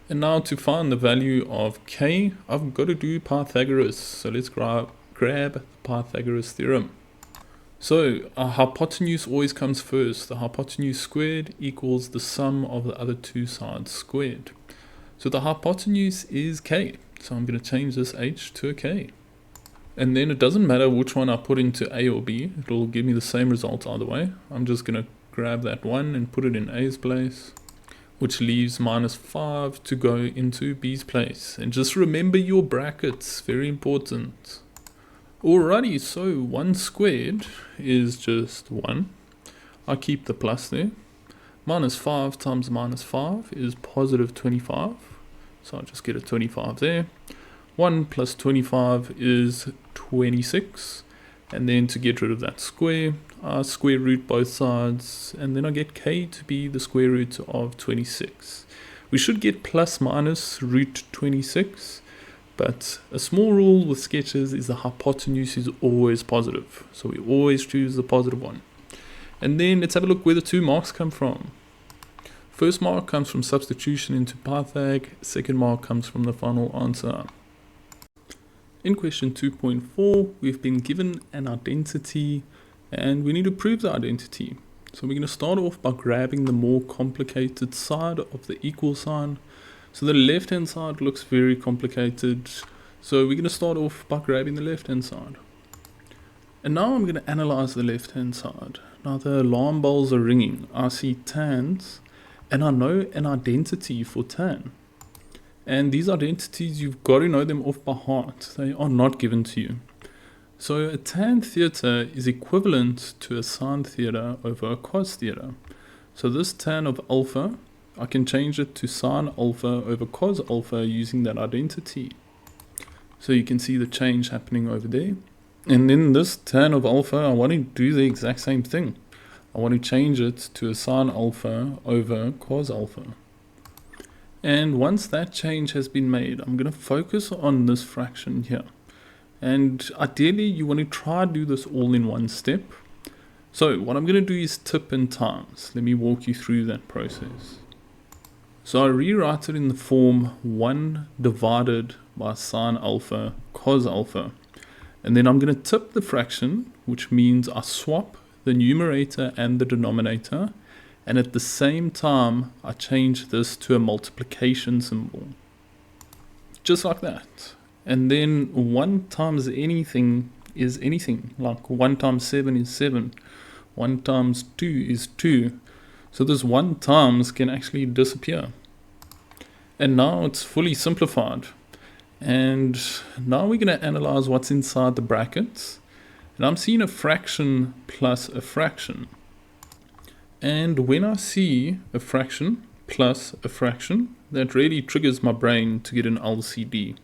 And now to find the value of k, I've got to do Pythagoras. So let's grab the Pythagoras theorem. So our hypotenuse always comes first. The hypotenuse squared equals the sum of the other two sides squared. So the hypotenuse is k. So I'm going to change this h to a k. And then it doesn't matter which one I put into a or b. It'll give me the same result either way. I'm just going to grab that 1 and put it in a's place, which leaves minus 5 to go into b's place. And just remember your brackets, very important. Alrighty, so 1 squared is just 1. I keep the plus there. Minus 5 times minus 5 is positive 25. So I'll just get a 25 there. 1 plus 25 is 26. And then to get rid of that square, I square root both sides. And then I get k to be the square root of 26. We should get plus minus root 26. But a small rule with sketches is the hypotenuse is always positive. So we always choose the positive one. And then let's have a look where the 2 marks come from. First mark comes from substitution into Pythag. Second mark comes from the final answer. In question 2.4, we've been given an identity and we need to prove the identity. So we're going to start off by grabbing the more complicated side of the equal sign. So the left hand side looks very complicated. So we're going to start off by grabbing the left hand side. And now I'm going to analyze the left hand side. Now the alarm bells are ringing. I see tans and I know an identity for tan. And these identities, you've got to know them off by heart. They are not given to you. So a tan theta is equivalent to a sine theta over a cos theta. So this tan of alpha, I can change it to sine alpha over cos alpha using that identity. So you can see the change happening over there. And then this tan of alpha, I want to do the exact same thing. I want to change it to a sine alpha over cos alpha. And once that change has been made, I'm going to focus on this fraction here. And ideally, you want to try to do this all in one step. So what I'm going to do is tip and times. Let me walk you through that process. So I rewrite it in the form 1 divided by sine alpha cos alpha. And then I'm going to tip the fraction, which means I swap the numerator and the denominator. And at the same time, I change this to a multiplication symbol. Just like that. And then 1 times anything is anything. Like 1 times 7 is 7. 1 times 2 is 2. So this 1 times can actually disappear. And now it's fully simplified. And now we're going to analyze what's inside the brackets. And I'm seeing a fraction plus a fraction. And when I see a fraction plus a fraction, that really triggers my brain to get an LCD.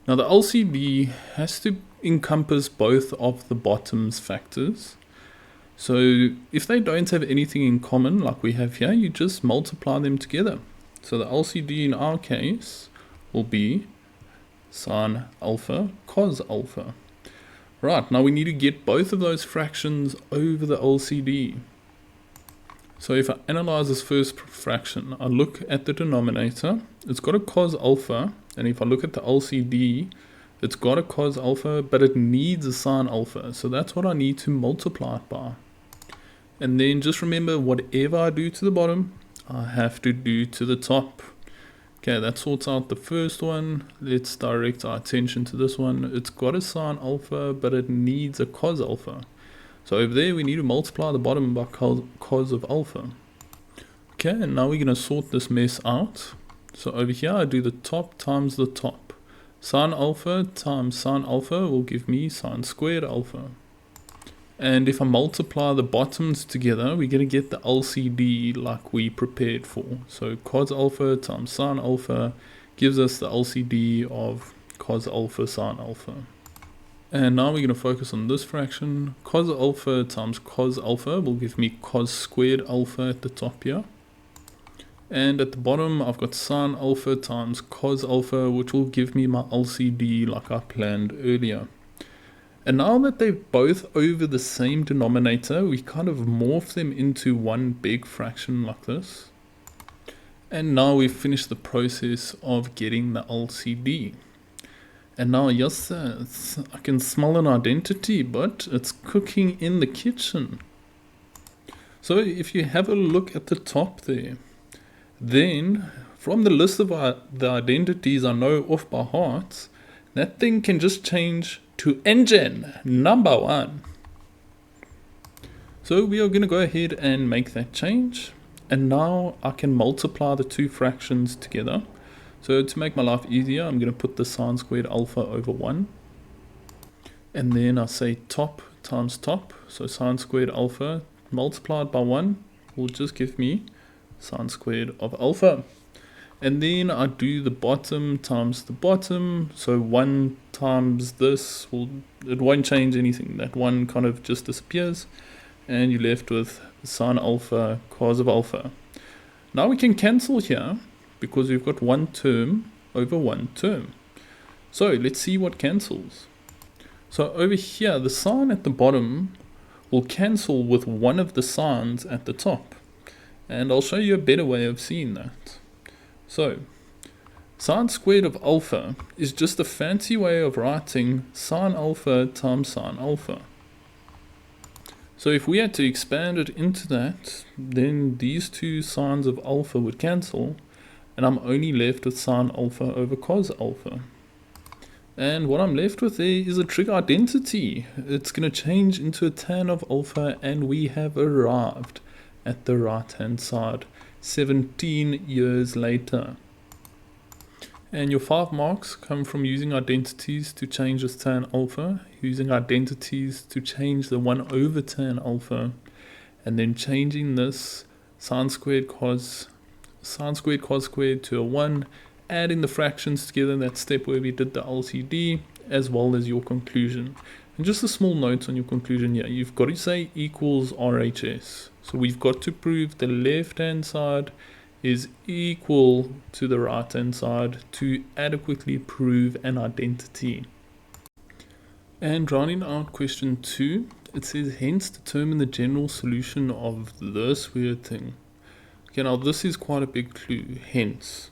Now the LCD has to encompass both of the bottom's factors. So if they don't have anything in common like we have here, you just multiply them together. So the LCD in our case will be sine alpha cos alpha. Right, now we need to get both of those fractions over the LCD. So if I analyze this first fraction, I look at the denominator, it's got a cos alpha, And if I look at the LCD, it's got a cos alpha, but it needs a sine alpha. So that's what I need to multiply it by. And then just remember, whatever I do to the bottom, I have to do to the top. Okay, that sorts out the first one. Let's direct our attention to this one. It's got a sine alpha, but it needs a cos alpha. So over there, we need to multiply the bottom by cos of alpha. Okay, and now we're going to sort this mess out. So over here, I do the top times the top. Sine alpha times sine alpha will give me sine squared alpha. And if I multiply the bottoms together, we're going to get the LCD like we prepared for. So cos alpha times sine alpha gives us the LCD of cos alpha sine alpha. And now we're going to focus on this fraction. Cos alpha times cos alpha will give me cos squared alpha at the top here. And at the bottom, I've got sine alpha times cos alpha, which will give me my LCD like I planned earlier. And now that they're both over the same denominator, we kind of morph them into one big fraction like this. And now we've finished the process of getting the LCD. And now, yes, I can smell an identity, but it's cooking in the kitchen. So if you have a look at the top there, then from the list of the identities I know off by heart, that thing can just change to engine number 1. So we are going to go ahead and make that change. And now I can multiply the two fractions together. So to make my life easier, I'm going to put the sine squared alpha over 1. And then I say top times top. So sine squared alpha multiplied by 1 will just give me sine squared of alpha. And then I do the bottom times the bottom. So 1 times this, it won't change anything. That 1 kind of just disappears. And you're left with sine alpha cos of alpha. Now we can cancel here because we've got one term over one term. So let's see what cancels. So over here, the sine at the bottom will cancel with one of the sines at the top. And I'll show you a better way of seeing that. So, sine squared of alpha is just a fancy way of writing sine alpha times sine alpha. So if we had to expand it into that, then these two sines of alpha would cancel, and I'm only left with sine alpha over cos alpha. And what I'm left with there is a trig identity. It's going to change into a tan of alpha, and we have arrived at the right hand side 17 years later. And your 5 marks come from using identities to change this tan alpha, using identities to change the 1 over tan alpha, and then changing this sine squared cos squared to a 1, adding the fractions together, that step where we did the LCD, as well as your conclusion. And just a small note on your conclusion here, you've got to say equals RHS. So we've got to prove the left hand side is equal to the right hand side to adequately prove an identity. And rounding out question 2, it says hence determine the general solution of this weird thing. Okay, now this is quite a big clue, hence.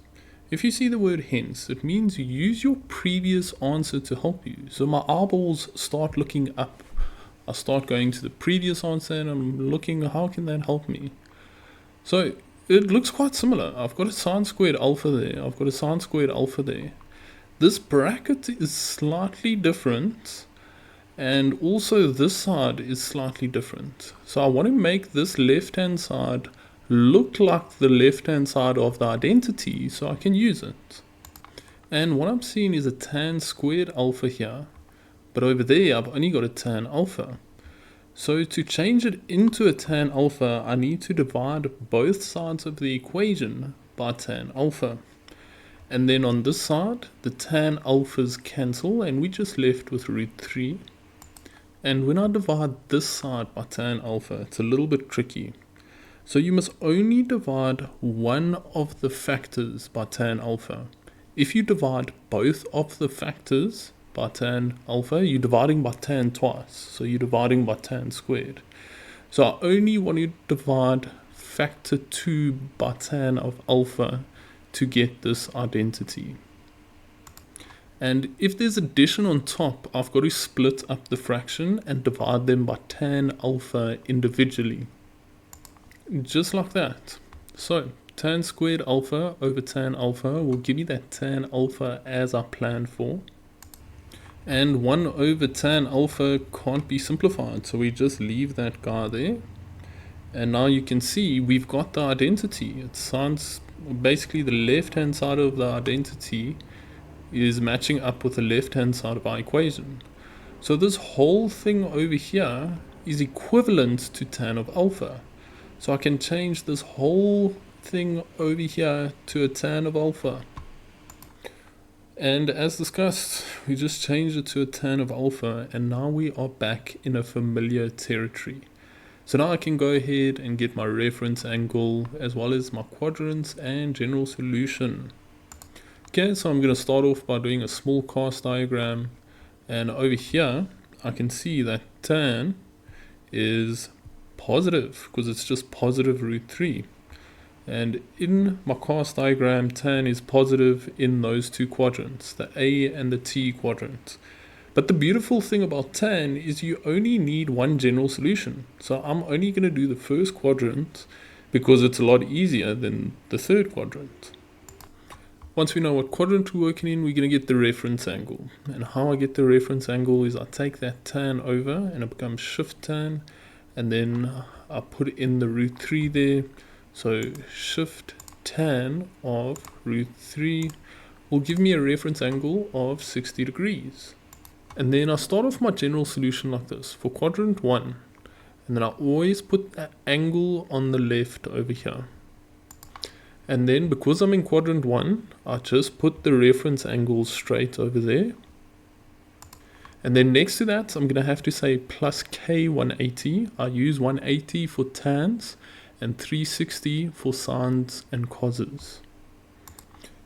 If you see the word hence, it means you use your previous answer to help you. So my eyeballs start looking up. I start going to the previous answer and I'm looking, how can that help me? So it looks quite similar. I've got a sine squared alpha there. I've got a sine squared alpha there. This bracket is slightly different. And also this side is slightly different. So I want to make this left hand side look like the left hand side of the identity so I can use it. And what I'm seeing is a tan squared alpha here, but over there I've only got a tan alpha. So to change it into a tan alpha, I need to divide both sides of the equation by tan alpha. And then on this side, the tan alphas cancel and we just left with root 3. And when I divide this side by tan alpha, it's a little bit tricky. So you must only divide one of the factors by tan alpha. If you divide both of the factors by tan alpha, you're dividing by tan twice. So you're dividing by tan squared. So I only want to divide factor 2 by tan of alpha to get this identity. And if there's addition on top, I've got to split up the fraction and divide them by tan alpha individually. Just like that. So tan squared alpha over tan alpha will give me that tan alpha as I planned for. And 1 over tan alpha can't be simplified, so we just leave that guy there. And now you can see we've got the identity. It sounds basically the left hand side of the identity is matching up with the left hand side of our equation. So this whole thing over here is equivalent to tan of alpha. So I can change this whole thing over here to a tan of alpha. And as discussed, we just changed it to a tan of alpha, and now we are back in a familiar territory. So now I can go ahead and get my reference angle as well as my quadrants and general solution. Okay, so I'm going to start off by doing a small cast diagram, and over here I can see that tan is positive because it's just positive root 3. And in my cast diagram, tan is positive in those two quadrants, the A and the T quadrant. But the beautiful thing about tan is you only need one general solution. So I'm only going to do the first quadrant because it's a lot easier than the third quadrant. Once we know what quadrant we're working in, we're going to get the reference angle. And how I get the reference angle is I take that tan over and it becomes shift tan, and then I put in the root 3 there. So shift tan of root 3 will give me a reference angle of 60 degrees. And then I start off my general solution like this for quadrant 1. And then I always put an angle on the left over here. And then because I'm in quadrant 1, I just put the reference angle straight over there. And then next to that, I'm going to have to say plus K 180. I use 180 for tans and 360 for sines and coses.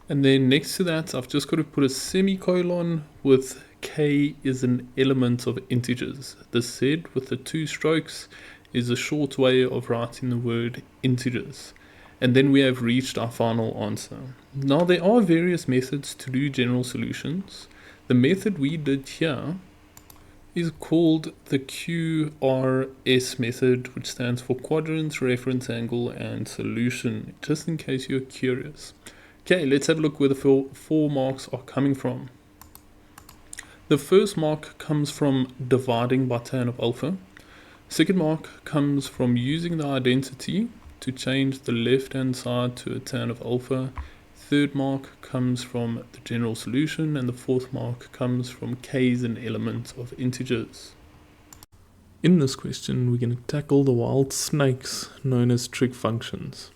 And then next to that, I've just got to put a semicolon with K is an element of integers. This Z with the 2 strokes is a short way of writing the word integers. And then we have reached our final answer. Now there are various methods to do general solutions. The method we did here is called the QRS method, which stands for quadrants, reference angle, and solution, just in case you're curious. Okay, let's have a look where the 4 marks are coming from. The first mark comes from dividing by tan of alpha. Second mark comes from using the identity to change the left hand side to a tan of alpha. Third mark comes from the general solution, and the fourth mark comes from K is an element of integers. In this question, we're going to tackle the wild snakes known as trig functions.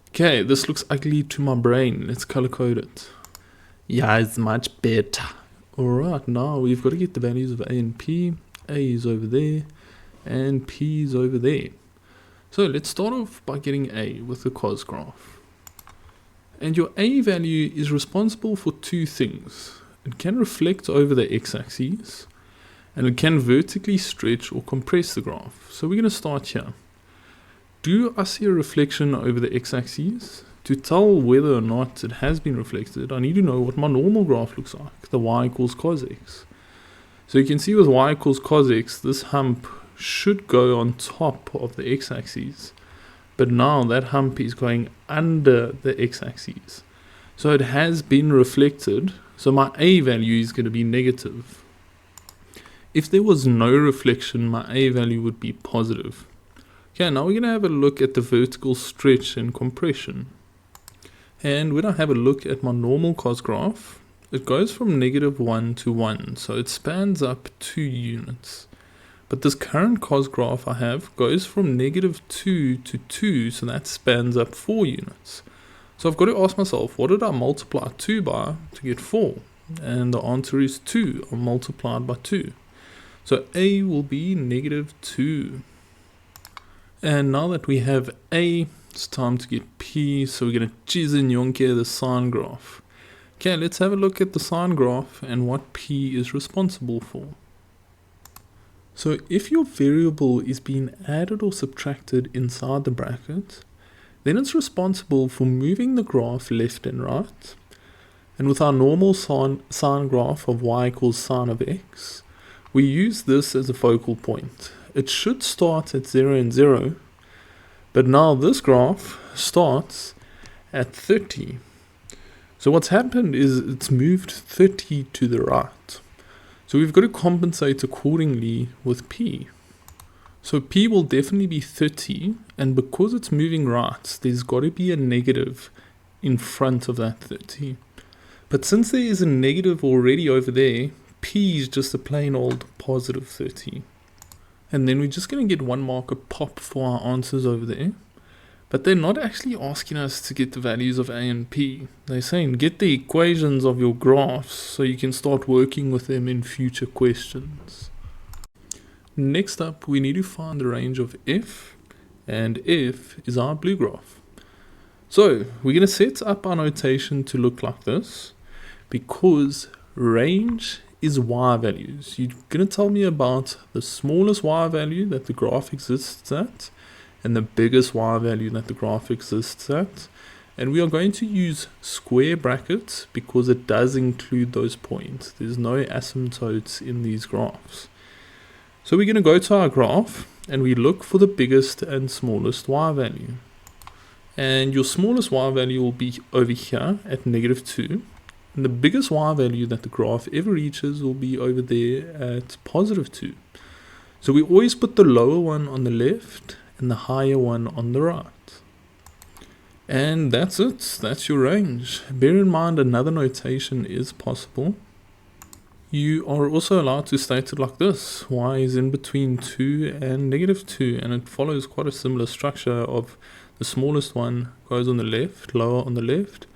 Okay, this looks ugly to my brain. Let's color code it. Yeah, it's much better. Alright, now we've got to get the values of A and P. A is over there, and P is over there. So let's start off by getting A with the cos graph. And your A value is responsible for 2 things. It can reflect over the x-axis, and it can vertically stretch or compress the graph. So we're going to start here. Do I see a reflection over the x-axis? To tell whether or not it has been reflected, I need to know what my normal graph looks like, the y equals cos x. So you can see with y equals cos x, this hump should go on top of the x-axis. But now that hump is going under the x-axis. So it has been reflected. So my A value is going to be negative. If there was no reflection, my A value would be positive. Okay, now we're going to have a look at the vertical stretch and compression. And when I have a look at my normal cos graph, it goes from -1 to 1. So it spans up 2 units. But this current cos graph I have goes from -2 to 2, so that spans up 4 units. So I've got to ask myself, what did I multiply 2 by to get 4? And the answer is 2 multiplied by 2. So A will be -2. And now that we have A, it's time to get P, so we're going to chisenjonke the sine graph. Okay, let's have a look at the sine graph and what P is responsible for. So if your variable is being added or subtracted inside the bracket, then it's responsible for moving the graph left and right, And with our normal sine graph of y equals sine of x, we use this as a focal point. It should start at 0 and 0, but now this graph starts at 30. So what's happened is it's moved 30 to the right. So we've got to compensate accordingly with p. So p will definitely be 30, and because it's moving right, there's got to be a negative in front of that 30. But since there is a negative already over there, p is just a plain old positive 30. And then we're just going to get 1 mark a pop for our answers over there. But they're not actually asking us to get the values of a and p. They're saying get the equations of your graphs so you can start working with them in future questions. Next up, we need to find the range of f, and f is our blue graph. So we're going to set up our notation to look like this, because range is y values. You're going to tell me about the smallest y value that the graph exists at, and the biggest y value that the graph exists at. And we are going to use square brackets because it does include those points. There's no asymptotes in these graphs. So we're going to go to our graph and we look for the biggest and smallest y value. And your smallest y value will be over here at -2. And the biggest y value that the graph ever reaches will be over there at +2. So we always put the lower one on the left and the higher one on the right. And that's it. That's your range. Bear in mind another notation is possible. You are also allowed to state it like this. Y is in between 2 and -2, and it follows quite a similar structure of the smallest one goes on the left, lower on the left,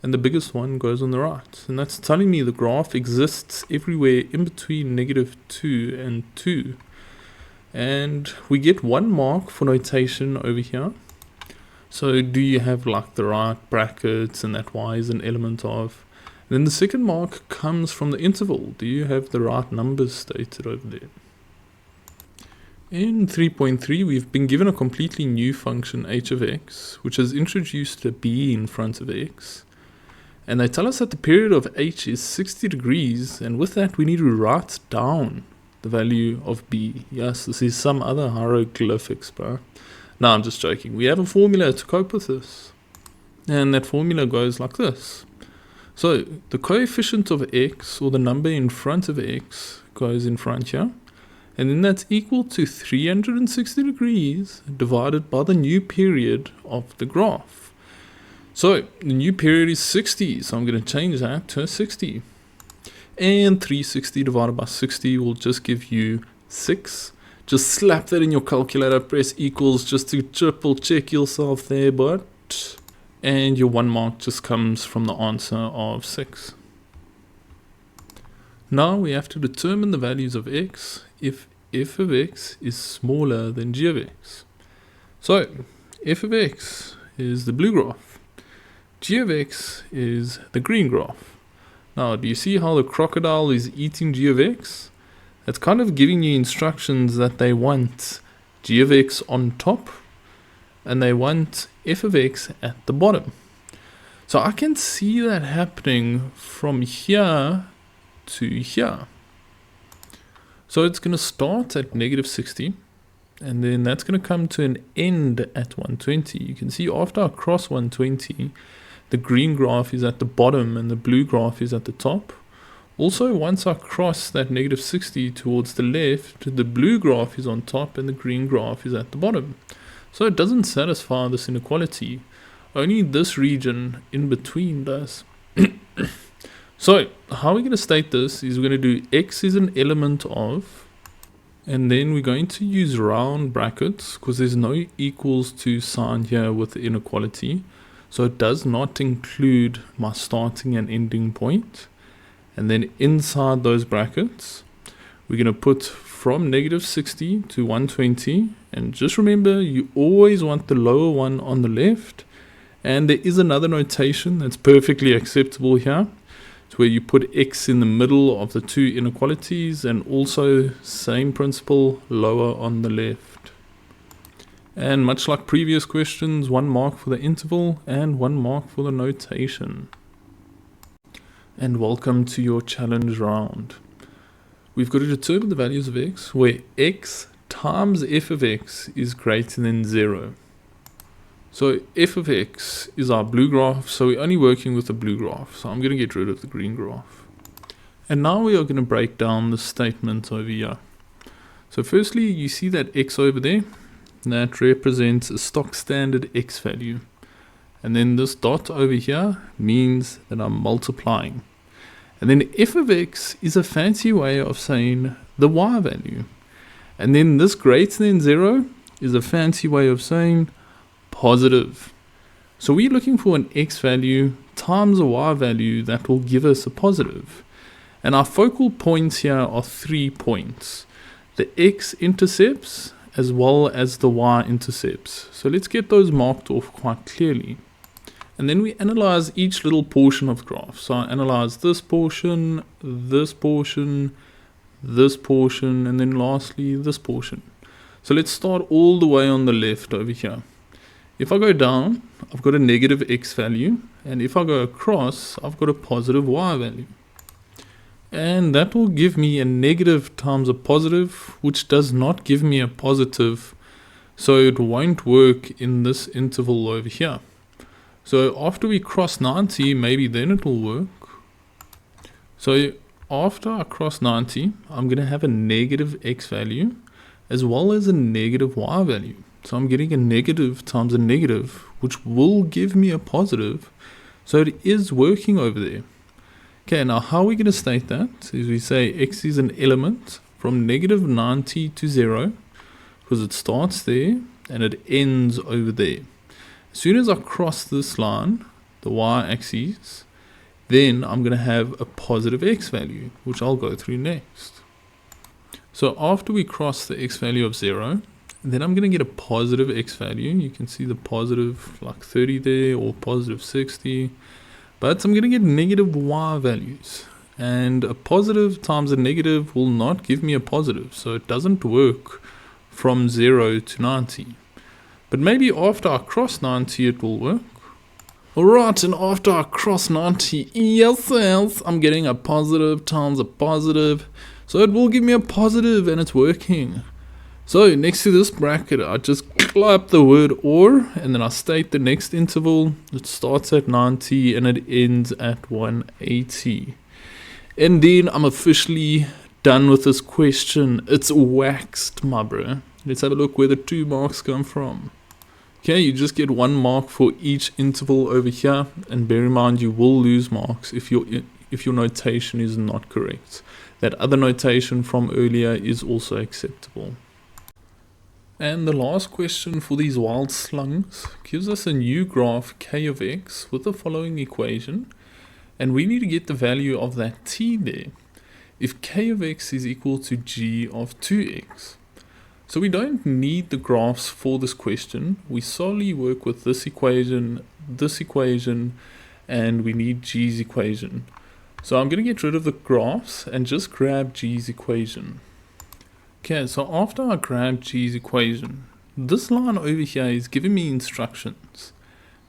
and the biggest one goes on the right. And that's telling me the graph exists everywhere in between -2 and 2. And we get 1 mark for notation over here. So do you have like the right brackets and that y is an element of? And then the second mark comes from the interval. Do you have the right numbers stated over there? In 3.3 we've been given a completely new function h of x, which has introduced a b in front of x. And they tell us that the period of h is 60 degrees, and with that we need to write down the value of b. Yes, this is some other hieroglyphics, bro. No, I'm just joking. We have a formula to cope with this. And that formula goes like this. So the coefficient of x, or the number in front of x, goes in front here. And then that's equal to 360 degrees divided by the new period of the graph. So the new period is 60. So I'm going to change that to 60. And 360 divided by 60 will just give you 6. Just slap that in your calculator, press equals just to triple check yourself there, but... And your 1 mark just comes from the answer of 6. Now we have to determine the values of x if f of x is smaller than g of x. So, f of x is the blue graph. G of x is the green graph. Now, do you see how the crocodile is eating g of x? That's kind of giving you instructions that they want g of x on top and they want f of x at the bottom. So I can see that happening from here to here. So it's going to start at -60 and then that's going to come to an end at 120. You can see after I cross 120, the green graph is at the bottom and the blue graph is at the top. Also, once I cross that -60 towards the left, the blue graph is on top and the green graph is at the bottom. So it doesn't satisfy this inequality. Only this region in between does. So how we're going to state this is we're going to do x is an element of, and then we're going to use round brackets because there's no equals to sign here with the inequality. So it does not include my starting and ending point. And then inside those brackets, we're going to put from -60 to 120. And just remember, you always want the lower one on the left. And there is another notation that's perfectly acceptable here. It's where you put x in the middle of the two inequalities, and also same principle, lower on the left. And much like previous questions, 1 mark for the interval and 1 mark for the notation. and welcome to your challenge round. We've got to determine the values of x where x times f of x is greater than 0. So f of x is our blue graph, so we're only working with the blue graph, so I'm going to get rid of the green graph. And now we are going to break down the statement over here. So firstly, you see that x over there, that represents a stock standard x value. And then this dot over here means that I'm multiplying. And then f of x is a fancy way of saying the y value. And then this greater than 0 is a fancy way of saying positive. So we're looking for an x value times a y value that will give us a positive. And our focal points here are 3 points. The x-intercepts as well as the y-intercepts. So let's get those marked off quite clearly. And then we analyze each little portion of the graph. So I analyze this portion, this portion, this portion, and then lastly this portion. So let's start all the way on the left over here. If I go down, I've got a negative x value, and if I go across, I've got a positive y value. And that will give me a negative times a positive, which does not give me a positive, so it won't work in this interval over here. So after we cross 90, maybe then it will work. So after I cross 90, I'm going to have a negative x value as well as a negative y value. So I'm getting a negative times a negative, which will give me a positive. So it is working over there. Okay, now how are we going to state that? Is we say x is an element from negative 90 to 0, because it starts there and it ends over there. As soon as I cross this line, the y-axis, then I'm going to have a positive x value, which I'll go through next. So after we cross the x value of 0, then I'm going to get a positive x value. You can see the positive like 30 there or positive 60. But I'm going to get negative y values. And a positive times a negative will not give me a positive. So it doesn't work from 0 to 90. But maybe after I cross 90 it will work. Alright, and after I cross 90, yes, I'm getting a positive times a positive. So it will give me a positive and it's working. So next to this bracket, I just clap the word or, and then I state the next interval. It starts at 90 and it ends at 180. And then I'm officially done with this question. It's waxed, my bro. Let's have a look where the 2 marks come from. Okay, you just get 1 mark for each interval over here, and bear in mind you will lose marks if your notation is not correct. That other notation from earlier is also acceptable. And the last question for these wild slungs gives us a new graph k of x with the following equation, and we need to get the value of that t there if k of x is equal to g of 2x. So we don't need the graphs for this question. We solely work with this equation, and we need g's equation. So I'm going to get rid of the graphs and just grab g's equation. Okay, so after I grab g's equation, this line over here is giving me instructions.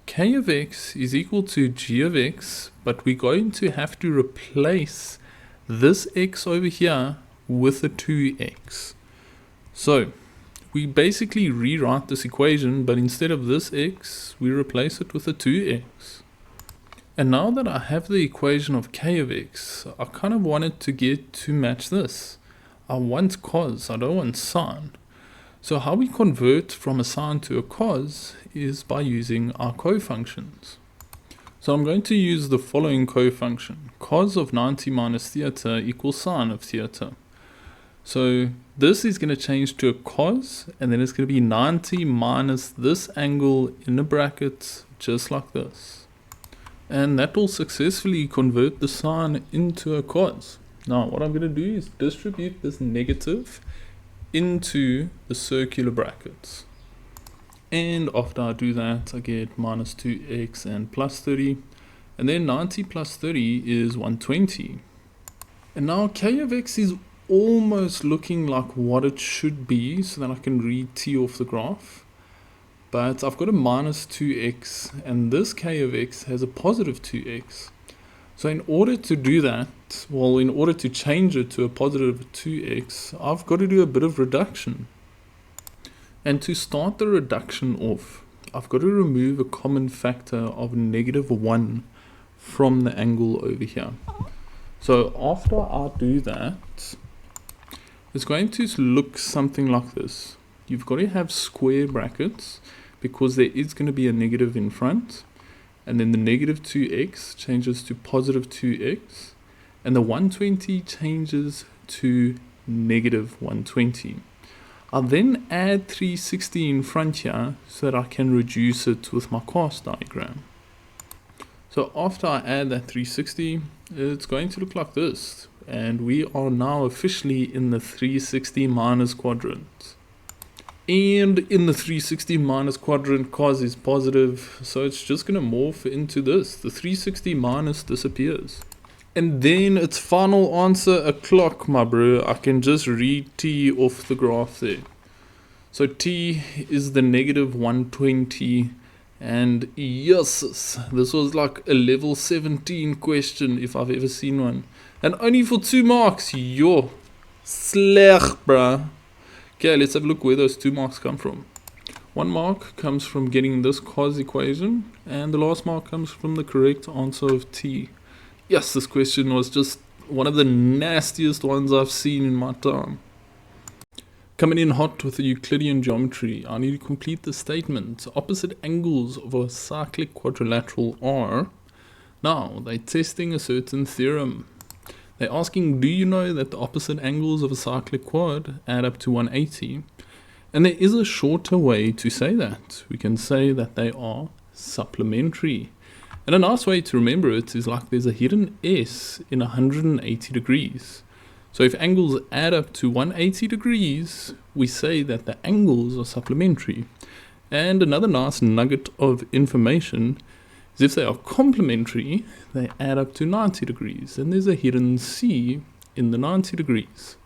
K of x is equal to g of x, but we're going to have to replace this x over here with a 2x. So we basically rewrite this equation, but instead of this x, we replace it with a 2x. And now that I have the equation of k of x, I kind of want it to get to match this. I want cos, I don't want sine. So how we convert from a sine to a cos is by using our cofunctions. So I'm going to use the following cofunction. Cos of 90 minus theta equals sine of theta. So this is going to change to a cos, and then it's going to be 90 minus this angle in the brackets, just like this. And that will successfully convert the sine into a cos. Now what I'm going to do is distribute this negative into the circular brackets. And after I do that, I get minus 2x and plus 30. And then 90 plus 30 is 120. And now k of x is almost looking like what it should be, so that I can read t off the graph. But I've got a minus 2x, and this k of x has a positive 2x. So in order to do that, well, in order to change it to a positive 2x, I've got to do a bit of reduction. And to start the reduction off, I've got to remove a common factor of -1 from the angle over here. So after I do that, it's going to look something like this. You've got to have square brackets because there is going to be a negative in front. And then the -2x changes to positive 2x. And the 120 changes to -120. I'll then add 360 in front here so that I can reduce it with my cast diagram. So after I add that 360, it's going to look like this. And we are now officially in the 360 minus quadrant. And in the 360 minus quadrant, cos is positive, so it's just going to morph into this. The 360 minus disappears. And then its final answer, a clock, my bro. I can just read t off the graph there. So t is the -120. And yes, this was like a level 17 question if I've ever seen one. And only for 2 marks. Yo, sleg, bruh. Okay, let's have a look where those 2 marks come from. 1 mark comes from getting this cos equation, and the last mark comes from the correct answer of t. Yes, this question was just one of the nastiest ones I've seen in my time. Coming in hot with the Euclidean geometry, I need to complete the statement. Opposite angles of a cyclic quadrilateral are... Now, they're testing a certain theorem. They're asking, do you know that the opposite angles of a cyclic quad add up to 180? And there is a shorter way to say that. We can say that they are supplementary. And a nice way to remember it is like there's a hidden S in 180 degrees. So if angles add up to 180 degrees, we say that the angles are supplementary. And another nice nugget of information is if they are complementary, they add up to 90 degrees. And there's a hidden C in the 90 degrees.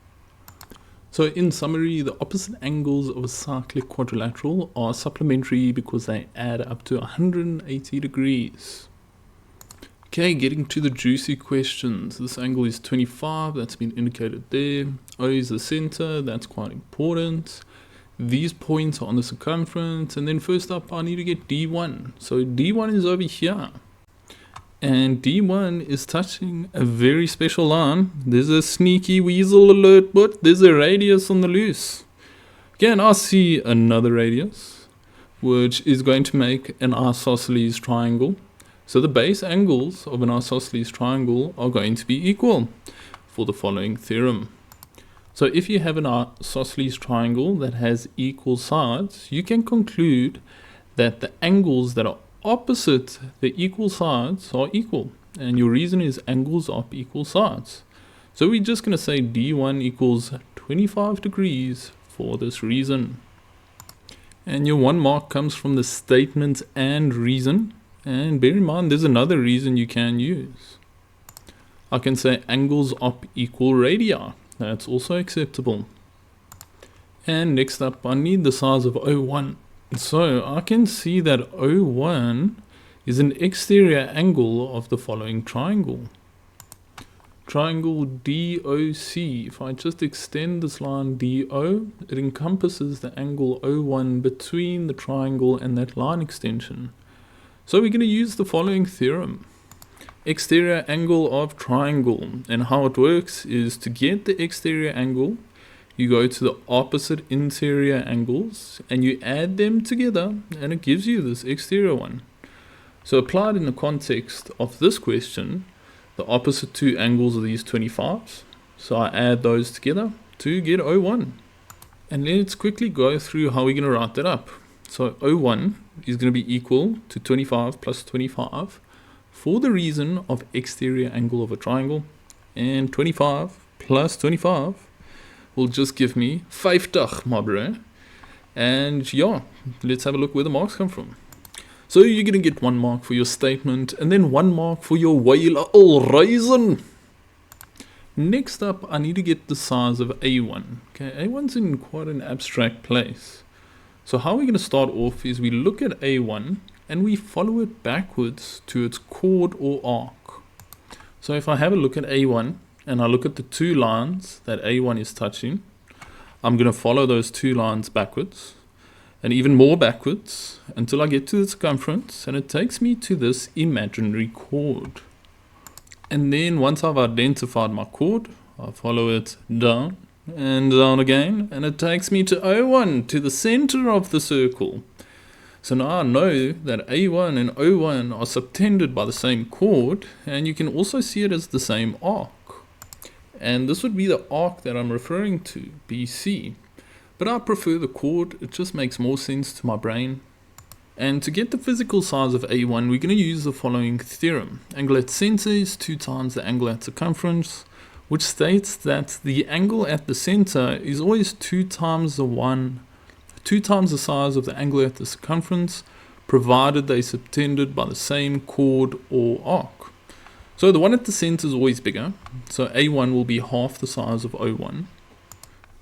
So in summary, the opposite angles of a cyclic quadrilateral are supplementary because they add up to 180 degrees. Okay, getting to the juicy questions. This angle is 25, that's been indicated there. O is the center, that's quite important. These points are on the circumference, and then first up I need to get D1. So D1 is over here. And D1 is touching a very special line. There's a sneaky weasel alert, but there's a radius on the loose. Again, I see another radius, which is going to make an isosceles triangle. So the base angles of an isosceles triangle are going to be equal for the following theorem. So if you have an isosceles triangle that has equal sides, you can conclude that the angles that are opposite the equal sides are equal. And your reason is angles op equal sides. So we're just going to say D1 equals 25 degrees for this reason. And your 1 mark comes from the statement and reason. And bear in mind, there's another reason you can use. I can say angles op equal radii. That's also acceptable. And next up, I need the size of O1. So I can see that O1 is an exterior angle of the following triangle. Triangle DOC. If I just extend this line DO, it encompasses the angle O1 between the triangle and that line extension. So we're going to use the following theorem. Exterior angle of triangle. And how it works is to get the exterior angle, you go to the opposite interior angles and you add them together and it gives you this exterior one. So applied in the context of this question, the opposite 2 angles are these 25s. So I add those together to get O1. And let's quickly go through how we're going to write that up. So O1 is going to be equal to 25 plus 25 for the reason of exterior angle of a triangle. And 25 plus 25 will just give me 50, my bro. And yeah, let's have a look where the marks come from. So you're going to get 1 mark for your statement and then 1 mark for your whale all reason. Next up, I need to get the size of A1. Okay, A1's in quite an abstract place. So how we're going to start off is we look at A1 and we follow it backwards to its chord or arc. So if I have a look at A1 and I look at the two lines that A1 is touching, I'm going to follow those two lines backwards and even more backwards until I get to the circumference, and it takes me to this imaginary chord. And then once I've identified my chord, I follow it down and down again, and it takes me to O1, to the center of the circle. So now I know that A1 and O1 are subtended by the same chord, and you can also see it as the same arc. And this would be the arc that I'm referring to, BC. But I prefer the chord, it just makes more sense to my brain. And to get the physical size of A1, we're going to use the following theorem. Angle at center is 2 times the angle at circumference, which states that the angle at the center is always 2 times the size of the angle at the circumference, provided they're subtended by the same chord or arc. So the one at the center is always bigger, so A1 will be half the size of O1.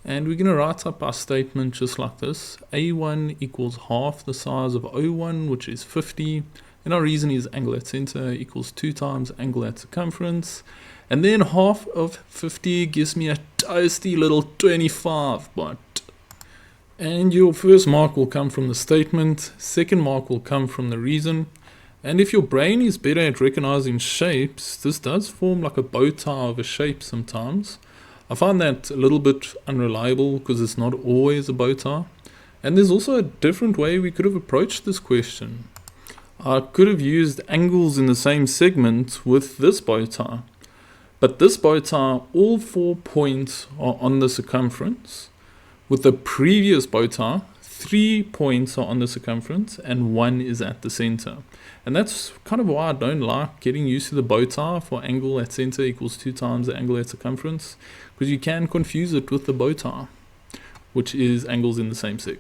And we're going to write up our statement just like this. A1 equals half the size of O1, which is 50. And our reason is angle at center equals 2 times angle at circumference. And then half of 50 gives me a toasty little 25 baht. And your first mark will come from the statement. Second mark will come from the reason. And if your brain is better at recognizing shapes, this does form like a bow tie of a shape sometimes. I find that a little bit unreliable because it's not always a bow tie. And there's also a different way we could have approached this question. I could have used angles in the same segment with this bow tie. But this bow tie, all 4 points are on the circumference. With the previous bow tie, 3 points are on the circumference and 1 is at the center. And that's kind of why I don't like getting used to the bow tie for angle at center equals 2 times the angle at circumference, because you can confuse it with the bow tie, which is angles in the same seg.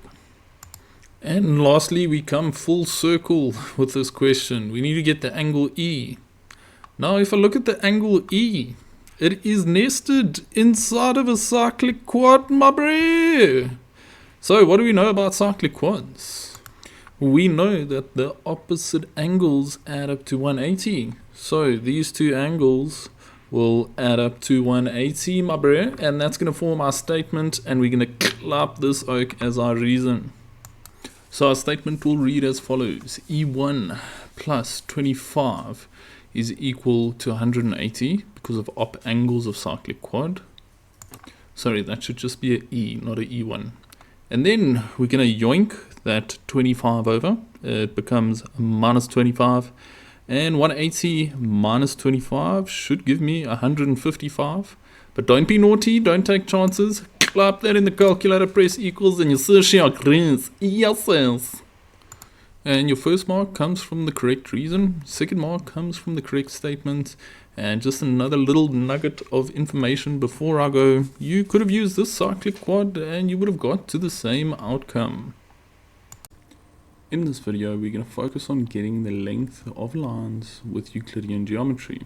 And lastly, we come full circle with this question. We need to get the angle E. Now if I look at the angle E, it is nested inside of a cyclic quad, my bro. So what do we know about cyclic quads? We know that the opposite angles add up to 180. So these two angles will add up to 180, my bro. And that's going to form our statement, and we're going to clap this oak as our reason. So our statement will read as follows. E1 plus 25 is equal to 180 because of op angles of cyclic quad. Sorry, that should just be an E, not an E1. And then we're going to yoink that 25 over. It becomes minus 25. And 180 minus 25 should give me 155. But don't be naughty, don't take chances. Clap that in the calculator, press equals, and you search your greens. Yes. And your first mark comes from the correct reason. Second mark comes from the correct statement. And just another little nugget of information before I go. You could have used this cyclic quad and you would have got to the same outcome. In this video, we're going to focus on getting the length of lines with Euclidean geometry.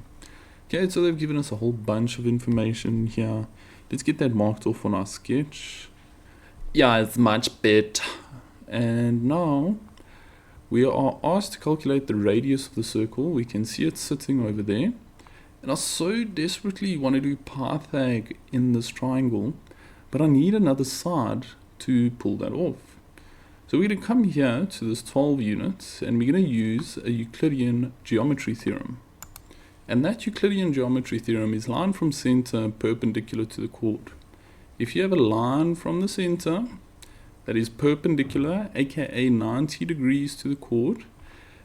Okay, so they've given us a whole bunch of information here. Let's get that marked off on our sketch. Yeah, it's much better. And now we are asked to calculate the radius of the circle. We can see it sitting over there. And I so desperately want to do Pythag in this triangle, but I need another side to pull that off. So we're going to come here to this 12 units, and we're going to use a Euclidean geometry theorem. And that Euclidean geometry theorem is line from center perpendicular to the chord. If you have a line from the center that is perpendicular, aka 90 degrees to the chord,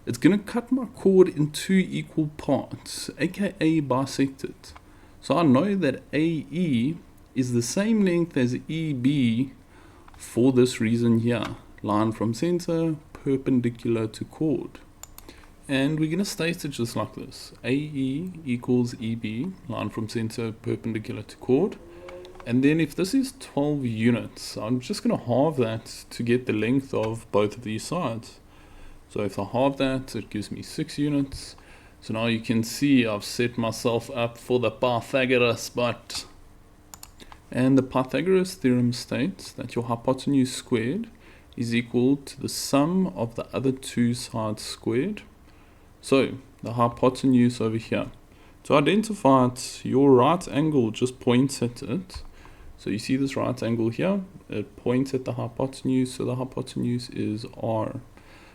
it's going to cut my chord in 2 equal parts, aka bisect it. So I know that AE is the same length as EB for this reason here. Line from center, perpendicular to chord. And we're going to state it just like this. AE equals EB, line from center, perpendicular to chord. And then if this is 12 units, I'm just going to halve that to get the length of both of these sides. So if I halve that, it gives me 6 units. So now you can see I've set myself up for the Pythagoras spot. And the Pythagoras theorem states that your hypotenuse squared is equal to the sum of the other two sides squared. So the hypotenuse over here, To identify it, your right angle just points at it. So you see this right angle here, it points at the hypotenuse, so the hypotenuse is r.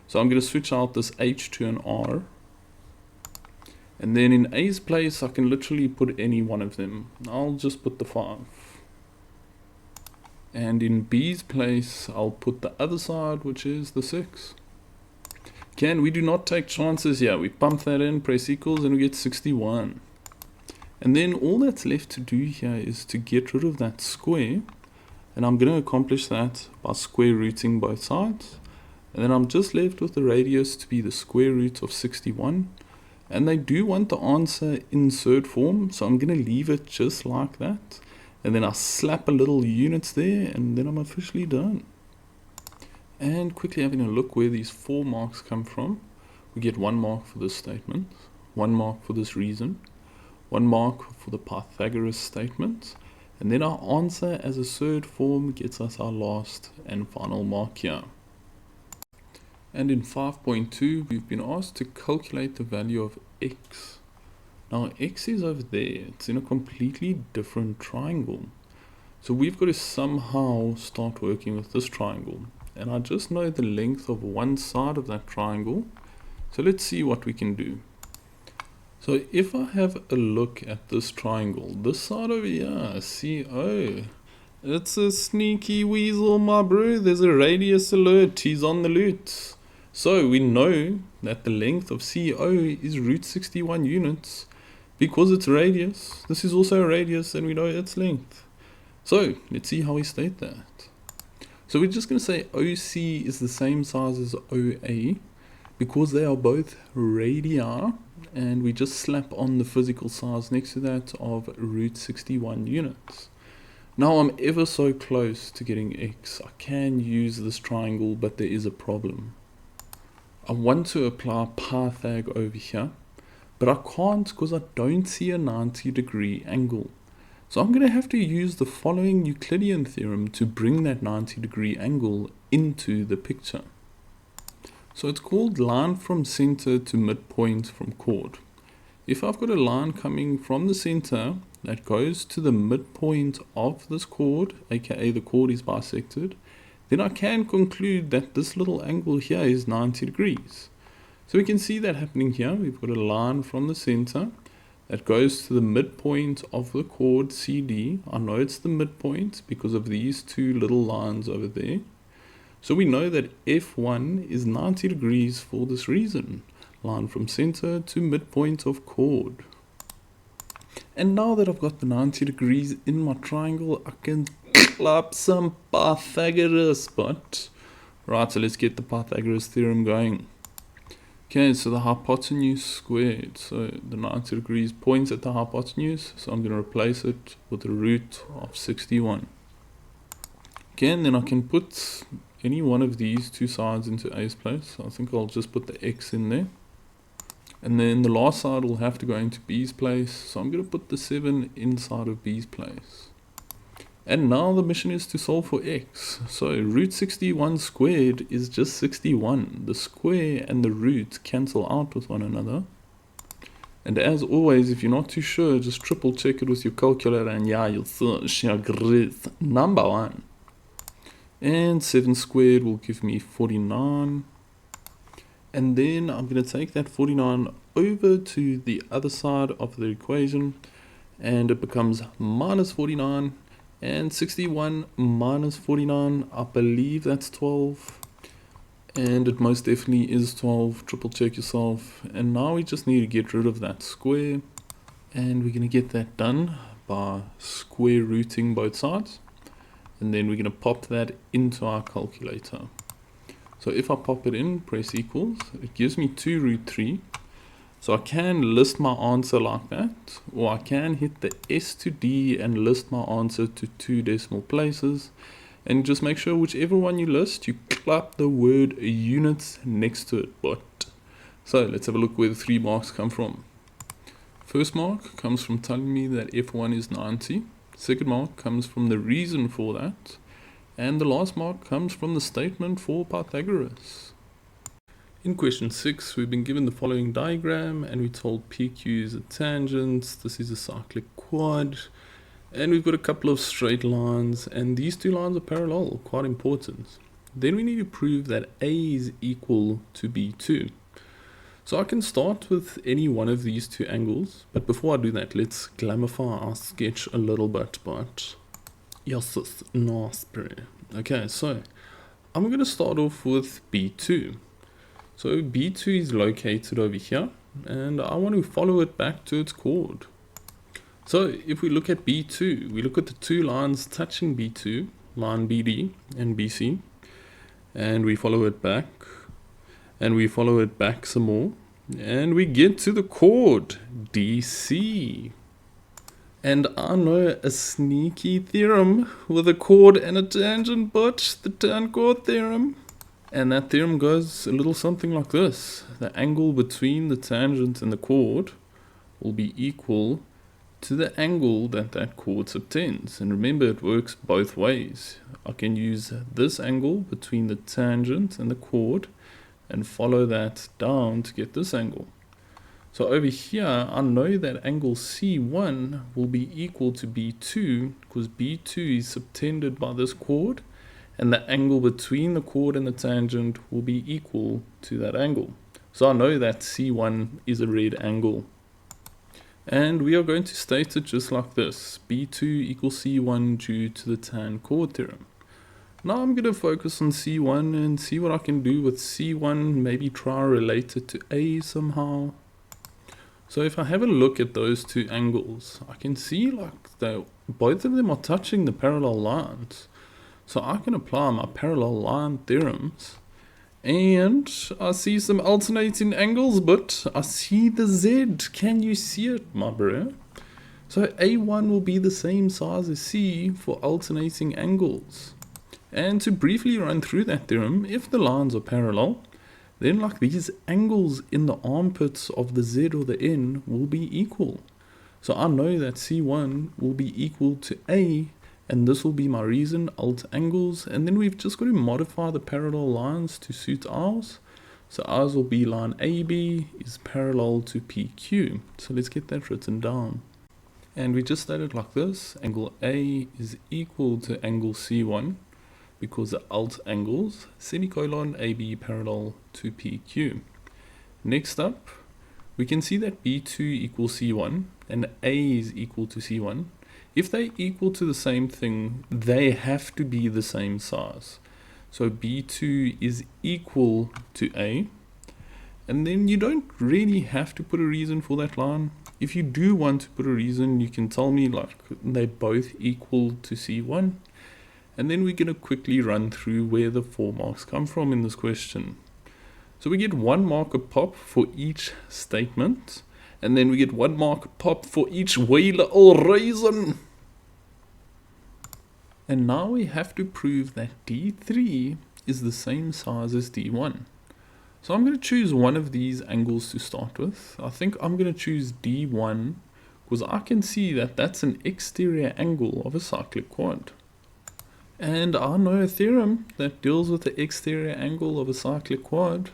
So I'm going to switch out this h to an r. And then in a's place, I can literally put any one of them. I'll just put the 5. And in b's place, I'll put the other side, which is the 6. Again, we do not take chances here. We pump that in, press equals, and we get 61. And then all that's left to do here is to get rid of that square. And I'm going to accomplish that by square rooting both sides. And then I'm just left with the radius to be the square root of 61. And they do want the answer in third form, so I'm going to leave it just like that. And then I slap a little units there, and then I'm officially done. And quickly having a look where these 4 marks come from. We get 1 mark for this statement, 1 mark for this reason, 1 mark for the Pythagoras statement, and then our answer as a third form gets us our last and final mark here. And in 5.2, we've been asked to calculate the value of x. Now x is over there, it's in a completely different triangle. So we've got to somehow start working with this triangle. And I just know the length of one side of that triangle. So let's see what we can do. So if I have a look at this triangle, this side over here, CO, it's a sneaky weasel, my bro. There's a radius alert, he's on the loot. So we know that the length of CO is root 61 units because it's radius. This is also a radius and we know its length. So let's see how we state that. So we're just going to say OC is the same size as OA because they are both radii, and we just slap on the physical size next to that of root 61 units. Now I'm ever so close to getting x. I can use this triangle, but there is a problem. I want to apply Pythag over here, but I can't because I don't see a 90-degree angle. So I'm going to have to use the following Euclidean theorem to bring that 90-degree angle into the picture. So it's called line from center to midpoint from chord. If I've got a line coming from the center that goes to the midpoint of this chord, aka the chord is bisected, then I can conclude that this little angle here is 90 degrees. So we can see that happening here. We've got a line from the center that goes to the midpoint of the chord CD. I know it's the midpoint because of these 2 little lines over there. So we know that F1 is 90 degrees for this reason. Line from center to midpoint of chord. And now that I've got the 90 degrees in my triangle, I can clap some Pythagoras. But right, so let's get the Pythagoras theorem going. Okay, so the hypotenuse squared. So the 90 degrees points at the hypotenuse. So I'm going to replace it with the root of 61. Okay, and then I can put any one of these 2 sides into A's place. I think I'll just put the x in there. And then the last side will have to go into B's place. So I'm going to put the 7 inside of B's place. And now the mission is to solve for x. So root 61 squared is just 61. The square and the root cancel out with one another. And as always, if you're not too sure, just triple check it with your calculator and yeah, you'll see number 1. And 7 squared will give me 49. And then I'm going to take that 49 over to the other side of the equation. And it becomes minus 49. And 61 minus 49, I believe that's 12. And it most definitely is 12. Triple check yourself. And now we just need to get rid of that square. And we're going to get that done by square rooting both sides. And then we're going to pop that into our calculator. So if I pop it in, press equals, it gives me 2 root 3. So I can list my answer like that, or I can hit the S to D and list my answer to 2 decimal places. And just make sure whichever one you list, you clap the word units next to it. But so let's have a look where the 3 marks come from. First mark comes from telling me that F1 is 90. Second mark comes from the reason for that. And the last mark comes from the statement for Pythagoras. In question 6, we've been given the following diagram and we're told PQ is a tangent, this is a cyclic quad, and we've got a couple of straight lines, and these two lines are parallel, quite important. Then we need to prove that A is equal to B2. So I can start with any one of these two angles, but before I do that, let's glamify our sketch a little bit, but yes, it's nice, bro. Okay, so I'm going to start off with B2. So B2 is located over here, and I want to follow it back to its chord. So if we look at B2, we look at the two lines touching B2, line BD and BC, and we follow it back, and we follow it back some more, and we get to the chord DC. And I know a sneaky theorem with a chord and a tangent, but the tan chord theorem. And that theorem goes a little something like this. The angle between the tangent and the chord will be equal to the angle that that chord subtends. And remember, it works both ways. I can use this angle between the tangent and the chord and follow that down to get this angle. So over here, I know that angle C1 will be equal to B2 because B2 is subtended by this chord, and the angle between the chord and the tangent will be equal to that angle. So I know that C1 is a red angle. And we are going to state it just like this. B2 equals C1 due to the tan chord theorem. Now I'm going to focus on C1 and see what I can do with C1, maybe try relate it to A somehow. So if I have a look at those two angles, I can see like both of them are touching the parallel lines. So I can apply my parallel line theorems, and I see some alternating angles, but I see the Z. Can you see it, my bro? So A1 will be the same size as C for alternating angles. And to briefly run through that theorem, if the lines are parallel, then like these angles in the armpits of the Z or the N will be equal. So I know that C1 will be equal to A, and this will be my reason, alt angles, and then we've just got to modify the parallel lines to suit ours. So ours will be line AB is parallel to PQ. So let's get that written down. And we just stated like this, angle A is equal to angle C1 because the alt angles, semicolon AB parallel to PQ. Next up, we can see that B2 equals C1 and A is equal to C1. If they equal to the same thing, they have to be the same size. So B2 is equal to A. And then you don't really have to put a reason for that line. If you do want to put a reason, you can tell me like they both equal to C1. And then we're going to quickly run through where the 4 marks come from in this question. So we get 1 mark a pop for each statement. And then we get 1 mark a pop for each wee little reason. And now we have to prove that D3 is the same size as D1. So I'm going to choose one of these angles to start with. I think I'm going to choose D1 because I can see that that's an exterior angle of a cyclic quad. And I know a theorem that deals with the exterior angle of a cyclic quad.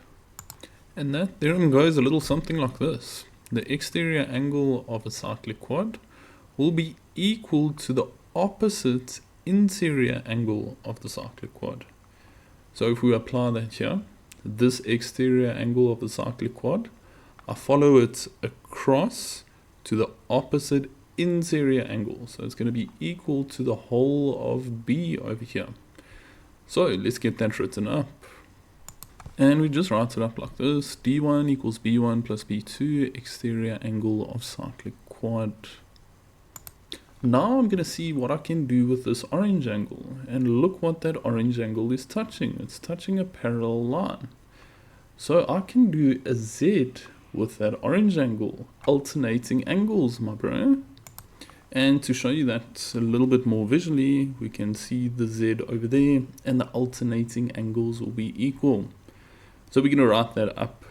And that theorem goes a little something like this. The exterior angle of a cyclic quad will be equal to the opposite interior angle of the cyclic quad. So if we apply that here, this exterior angle of the cyclic quad, I follow it across to the opposite interior angle. So it's going to be equal to the whole of B over here. So let's get that written up. And we just write it up like this. D1 equals B1 plus B2, exterior angle of cyclic quad. Now I'm going to see what I can do with this orange angle. And look what that orange angle is touching. It's touching a parallel line. So I can do a Z with that orange angle. Alternating angles, my bro. And to show you that a little bit more visually, we can see the Z over there. And the alternating angles will be equal. So we're going to write that up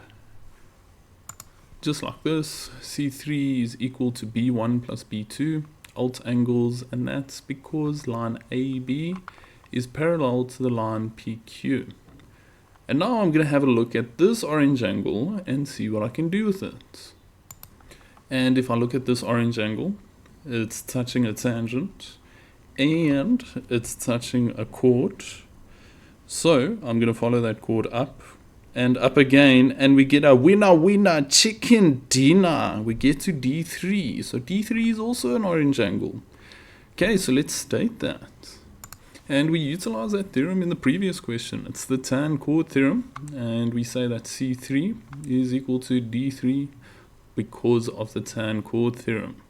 just like this. C3 is equal to B1 plus B2. Alt angles, and that's because line AB is parallel to the line PQ. And now I'm going to have a look at this orange angle and see what I can do with it. And if I look at this orange angle, it's touching a tangent and it's touching a chord. So I'm going to follow that chord up and up again, and we get a winner chicken dinner. We get to D3. So D3 is also an orange angle. Okay, so let's state that. And we utilize that theorem in the previous question. It's the tan chord theorem, and we say that C3 is equal to D3 because of the tan chord theorem.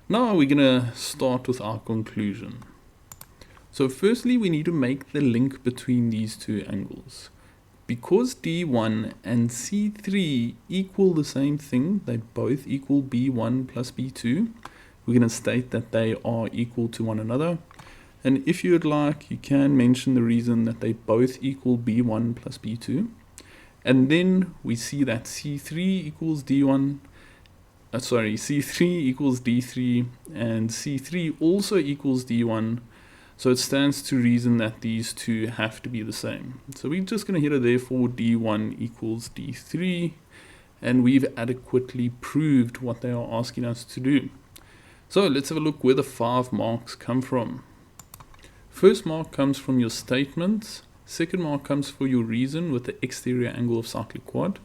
Now we're going to start with our conclusion. So firstly, we need to make the link between these two angles. Because D1 and C3 equal the same thing, they both equal B1 plus B2, we're going to state that they are equal to one another. And if you would like, you can mention the reason that they both equal B1 plus B2. And then we see that C3 equals D1, C3 equals D3, and C3 also equals D1. So it stands to reason that these two have to be the same. So we're just going to hit a therefore D1 equals D3, and we've adequately proved what they are asking us to do. So let's have a look where the 5 marks come from. First mark comes from your statement. Second mark comes for your reason with the exterior angle of cyclic quad.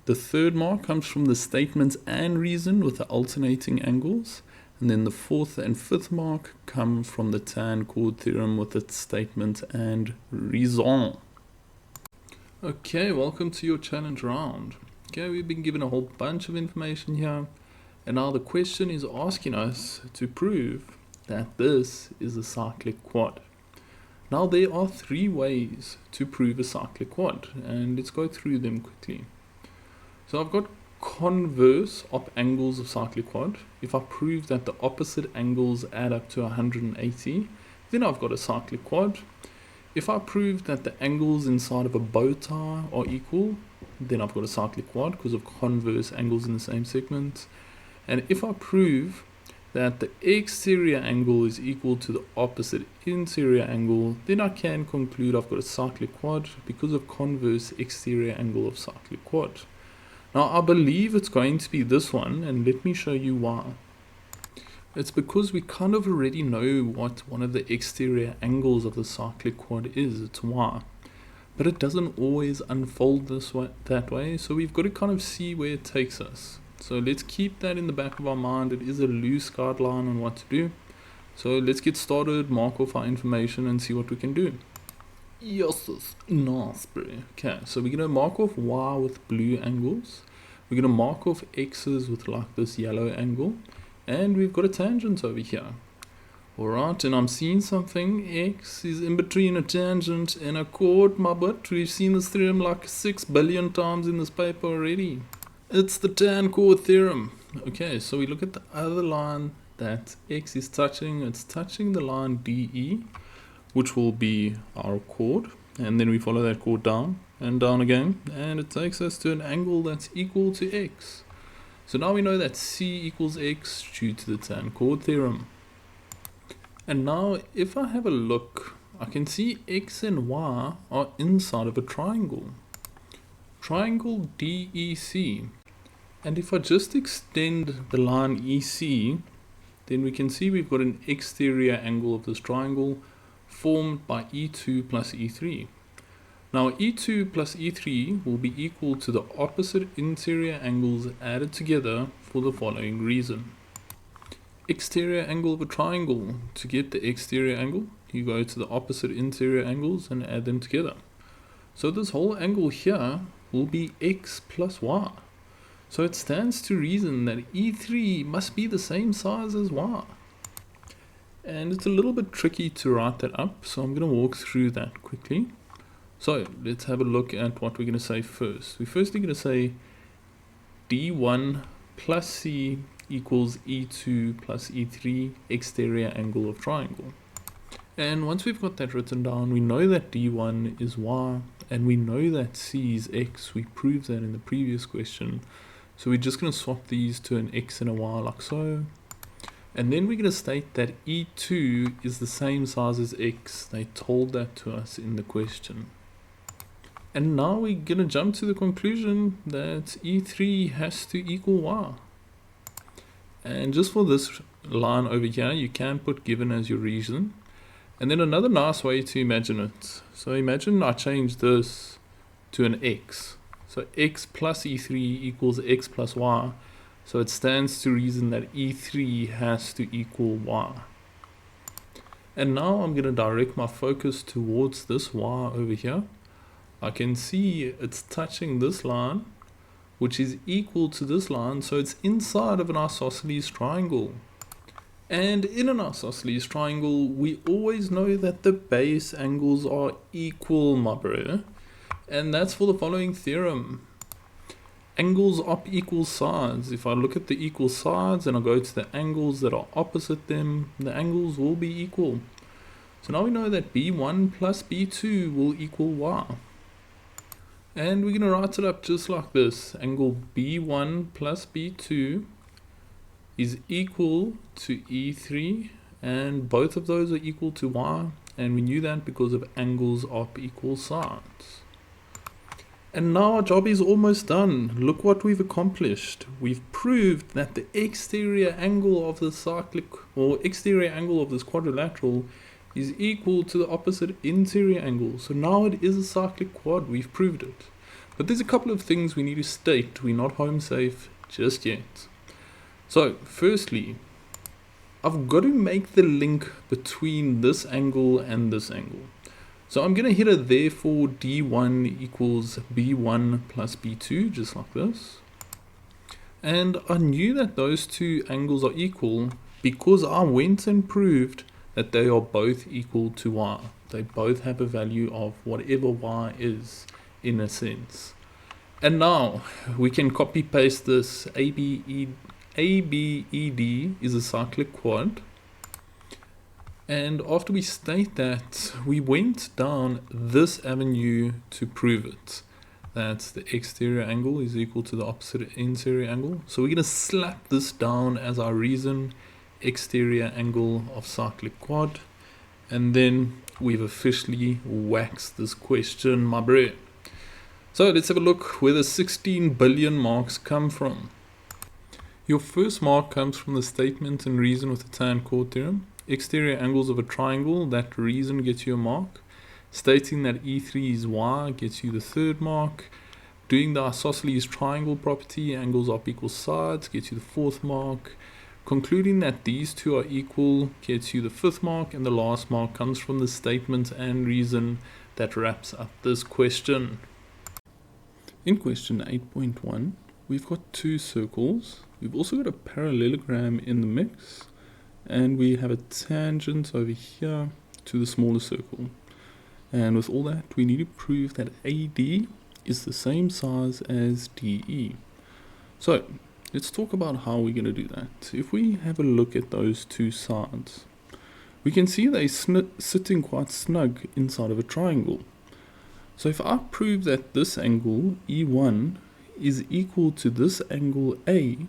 The third mark comes from the statements and reason with the alternating angles. And then the fourth and fifth mark come from the tan chord theorem with its statement and reason. Okay, welcome to your challenge round. Okay, we've been given a whole bunch of information here. And now the question is asking us to prove that this is a cyclic quad. Now there are 3 ways to prove a cyclic quad, and let's go through them quickly. So I've got converse op angles of cyclic quad. If I prove that the opposite angles add up to 180, then I've got a cyclic quad. If I prove that the angles inside of a bow tie are equal, then I've got a cyclic quad because of converse angles in the same segment. And if I prove that the exterior angle is equal to the opposite interior angle, then I can conclude I've got a cyclic quad because of converse exterior angle of cyclic quad. Now I believe it's going to be this one, and let me show you why. It's because we kind of already know what one of the exterior angles of the cyclic quad is. It's y. But it doesn't always unfold that way, so we've got to kind of see where it takes us. So let's keep that in the back of our mind. It is a loose guideline on what to do. So let's get started, mark off our information and see what we can do. Yes, nice, bro. Okay, so we're going to mark off y with blue angles. We're going to mark off x's with like this yellow angle. And we've got a tangent over here. Alright, and I'm seeing something. X is in between a tangent and a chord, my butt. We've seen this theorem like 6 billion times in this paper already. It's the tan chord theorem. Okay, so we look at the other line that x is touching. It's touching the line DE, which will be our chord. And then we follow that chord down and down again. And it takes us to an angle that's equal to x. So now we know that C equals x due to the tan chord theorem. And now if I have a look, I can see x and y are inside of a triangle. Triangle DEC. And if I just extend the line EC, then we can see we've got an exterior angle of this triangle formed by E2 plus E3. Now E2 plus E3 will be equal to the opposite interior angles added together for the following reason. Exterior angle of a triangle. To get the exterior angle, you go to the opposite interior angles and add them together. So this whole angle here will be x plus y. So it stands to reason that E3 must be the same size as y. And it's a little bit tricky to write that up, so I'm going to walk through that quickly. So let's have a look at what we're going to say first. We're firstly going to say D1 plus C equals E2 plus E3 exterior angle of triangle. And once we've got that written down, we know that D1 is y, and we know that C is x. We proved that in the previous question. So we're just going to swap these to an x and a y like so. And then we're going to state that E2 is the same size as x. They told that to us in the question. And now we're going to jump to the conclusion that E3 has to equal Y. And just for this line over here, you can put given as your reason. And then another nice way to imagine it. So imagine I change this to an X. So X plus E3 equals X plus Y. So it stands to reason that E3 has to equal Y. And now I'm going to direct my focus towards this Y over here. I can see it's touching this line, which is equal to this line, so it's inside of an isosceles triangle. And in an isosceles triangle, we always know that the base angles are equal, my bro. And that's for the following theorem. Angles op equals sides. If I look at the equal sides and I go to the angles that are opposite them, the angles will be equal. So now we know that B1 plus B2 will equal Y. And we're going to write it up just like this. Angle B1 plus B2 is equal to E3, and both of those are equal to Y, and we knew that because of angles op equal sides. And now our job is almost done. Look what we've accomplished. We've proved that the exterior angle of the cyclic, or exterior angle of this quadrilateral, is equal to the opposite interior angle. So now it is a cyclic quad. We've proved it. But there's a couple of things we need to state. We're not home safe just yet. So firstly, I've got to make the link between this angle and this angle. So I'm going to hit a therefore D1 equals B1 plus B2, just like this. And I knew that those two angles are equal because I went and proved that they are both equal to Y. They both have a value of whatever Y is, in a sense. And now we can copy paste this. ABED is a cyclic quad. And after we state that, we went down this avenue to prove it. That the exterior angle is equal to the opposite interior angle. So we're going to slap this down as our reason. Exterior angle of cyclic quad, and then we've officially waxed this question, my bro. So let's have a look where the 16 billion marks come from. Your first mark comes from the statement and reason with the tan chord theorem. Exterior angles of a triangle, that reason gets you a mark. Stating that E3 is Y gets you the third mark. Doing the isosceles triangle property, angles op equal sides, gets you the fourth mark. Concluding that these two are equal gets you the fifth mark, and the last mark comes from the statement and reason that wraps up this question. In question 8.1, we've got two circles. We've also got a parallelogram in the mix, and we have a tangent over here to the smaller circle. And with all that, we need to prove that AD is the same size as DE. So let's talk about how we're going to do that. If we have a look at those two sides, we can see they're sitting quite snug inside of a triangle. So if I prove that this angle, E1, is equal to this angle A,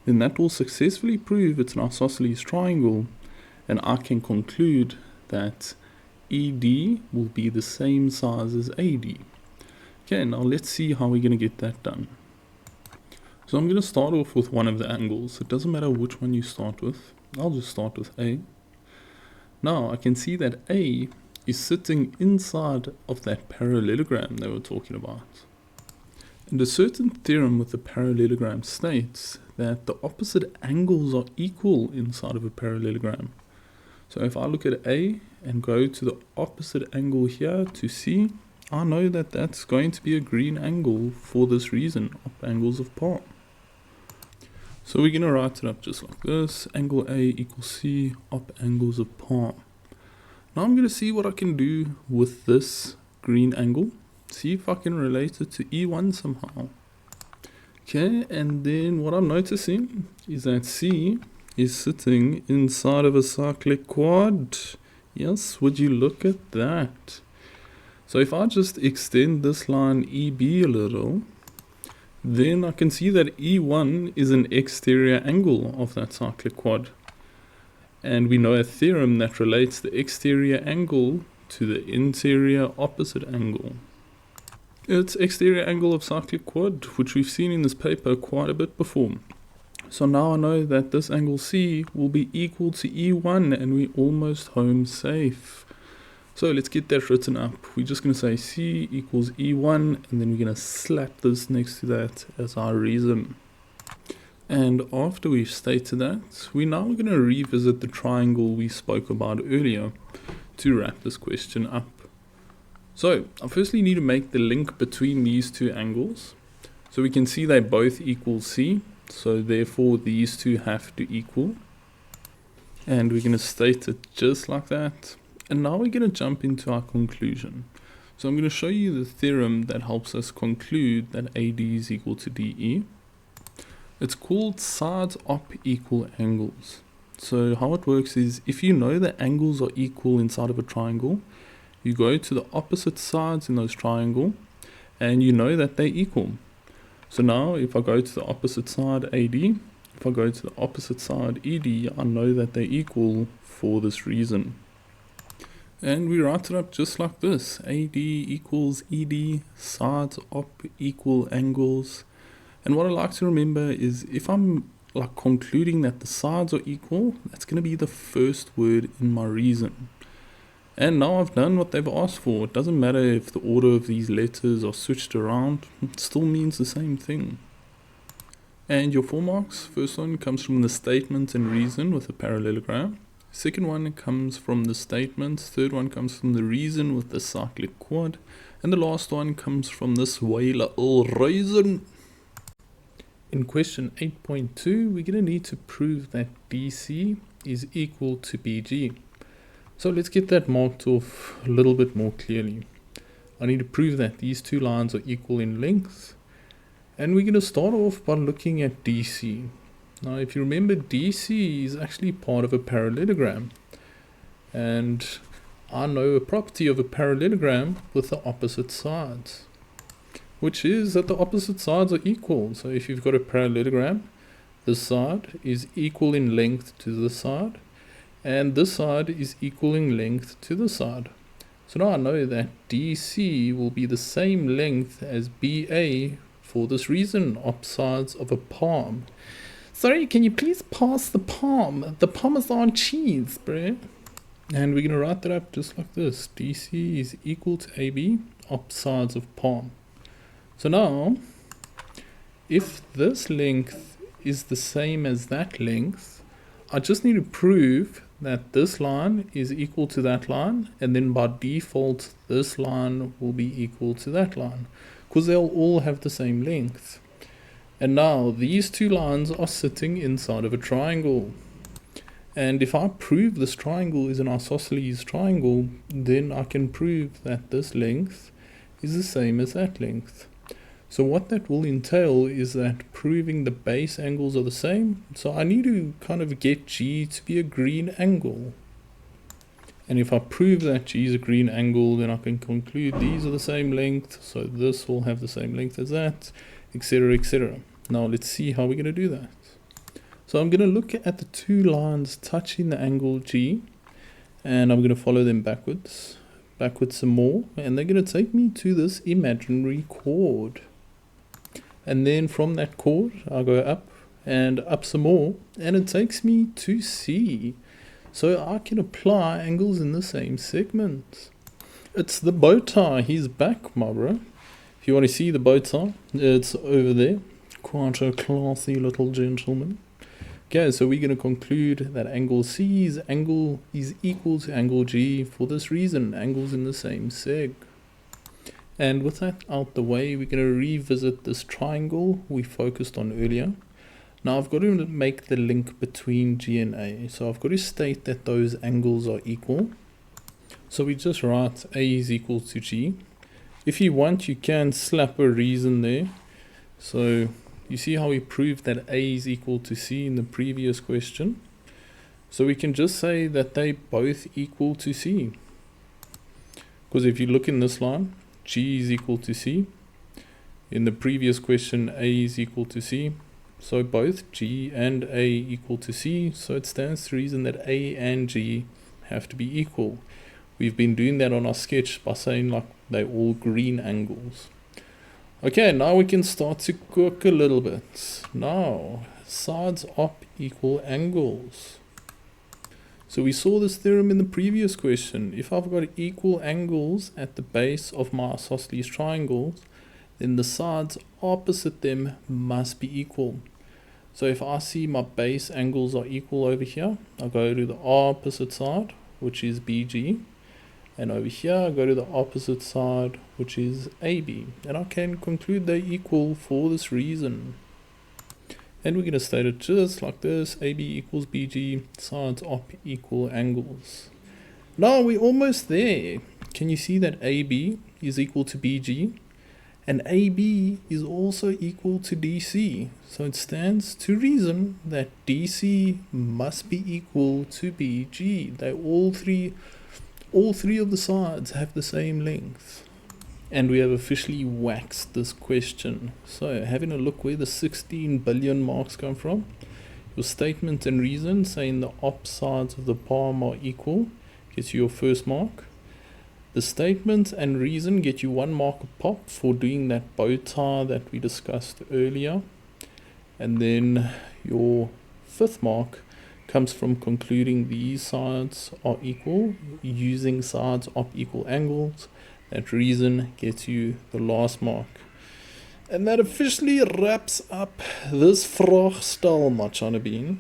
then that will successfully prove it's an isosceles triangle, and I can conclude that ED will be the same size as AD. Okay, now let's see how we're going to get that done. So I'm going to start off with one of the angles. It doesn't matter which one you start with. I'll just start with A. Now I can see that A is sitting inside of that parallelogram they were talking about. And a certain theorem with the parallelogram states that the opposite angles are equal inside of a parallelogram. So if I look at A and go to the opposite angle here to C, I know that that's going to be a green angle for this reason, op angles of par. So we're going to write it up just like this. Angle A equals C, op angles of par. Now I'm going to see what I can do with this green angle. See if I can relate it to E1 somehow. Okay, and then what I'm noticing is that C is sitting inside of a cyclic quad. Yes, would you look at that? So if I just extend this line EB a little, then I can see that E1 is an exterior angle of that cyclic quad. And we know a theorem that relates the exterior angle to the interior opposite angle. It's exterior angle of cyclic quad, which we've seen in this paper quite a bit before. So now I know that this angle C will be equal to E1, and we're almost home safe. So let's get that written up. We're just going to say C equals E1, and then we're going to slap this next to that as our reason. And after we've stated that, we're now going to revisit the triangle we spoke about earlier to wrap this question up. So I firstly need to make the link between these two angles. So we can see they both equal C, so therefore these two have to equal. And we're going to state it just like that. And now we're going to jump into our conclusion. So I'm going to show you the theorem that helps us conclude that AD is equal to DE. It's called sides op equal angles. So how it works is, if you know that angles are equal inside of a triangle, you go to the opposite sides in those triangle and you know that they're equal. So now if I go to the opposite side AD, if I go to the opposite side ED, I know that they're equal for this reason. And we write it up just like this: AD equals ED, sides op equal angles. And what I like to remember is, if I'm like concluding that the sides are equal, that's going to be the first word in my reason. And now I've done what they've asked for. It doesn't matter if the order of these letters are switched around, it still means the same thing. And your 4 marks, first one comes from the statement and reason with a parallelogram. Second one comes from the statement. Third one comes from the reason with the cyclic quad. And the last one comes from this way little reason. In question 8.2, we're going to need to prove that DC is equal to BG. So let's get that marked off a little bit more clearly. I need to prove that these two lines are equal in length. And we're going to start off by looking at DC. Now if you remember, DC is actually part of a parallelogram. And I know a property of a parallelogram with the opposite sides, which is that the opposite sides are equal. So if you've got a parallelogram, this side is equal in length to this side, and this side is equal in length to this side. So now I know that DC will be the same length as BA for this reason, opposites of a palm. Sorry, can you please pass the palm? The Parmesan cheese, bruh. And we're going to write that up just like this: DC is equal to AB, opposites of palm. So now, if this length is the same as that length, I just need to prove that this line is equal to that line, and then by default this line will be equal to that line, because they'll all have the same length. And now these two lines are sitting inside of a triangle. And if I prove this triangle is an isosceles triangle, then I can prove that this length is the same as that length. So what that will entail is that proving the base angles are the same. So I need to kind of get G to be a green angle. And if I prove that G is a green angle, then I can conclude these are the same length. So this will have the same length as that, etc., etc. Now let's see how we're going to do that. So I'm going to look at the two lines touching the angle G, and I'm going to follow them backwards some more, and they're going to take me to this imaginary chord. And then from that chord, I'll go up and up some more, and it takes me to C. So I can apply angles in the same segment. It's the bow tie. He's back, my bro. If you want to see the bow tie, it's over there. Quite a classy little gentleman. Okay, so we're going to conclude that angle C's angle is equal to angle G for this reason: angles in the same seg. And with that out the way, we're going to revisit this triangle we focused on earlier. Now I've got to make the link between G and A. So I've got to state that those angles are equal. So we just write A is equal to G. If you want, you can slap a reason there. So you see how we proved that A is equal to C in the previous question. So we can just say that they both equal to C. Because if you look in this line, G is equal to C. In the previous question, A is equal to C. So both G and A equal to C. So it stands to reason that A and G have to be equal. We've been doing that on our sketch by saying like they're all green angles. Okay, now we can start to cook a little bit. Now, sides op equal angles. So we saw this theorem in the previous question. If I've got equal angles at the base of my isosceles triangles, then the sides opposite them must be equal. So if I see my base angles are equal over here, I'll go to the opposite side, which is BG. And over here, I go to the opposite side, which is AB. And I can conclude they're equal for this reason. And we're going to state it just like this. AB equals BG, sides op equal angles. Now we're almost there. Can you see that AB is equal to BG? And AB is also equal to DC. So it stands to reason that DC must be equal to BG. They all three of the sides have the same length. And we have officially waxed this question. So having a look where the 16 billion marks come from, your statement and reason saying the op sides of the palm are equal gets you your first mark. The statement and reason get you 1 mark a pop for doing that bow tie that we discussed earlier. And then your 5th mark comes from concluding these sides are equal using sides op equal angles. That reason gets you the last mark. And that officially wraps up this vraagstel, Machanabeen.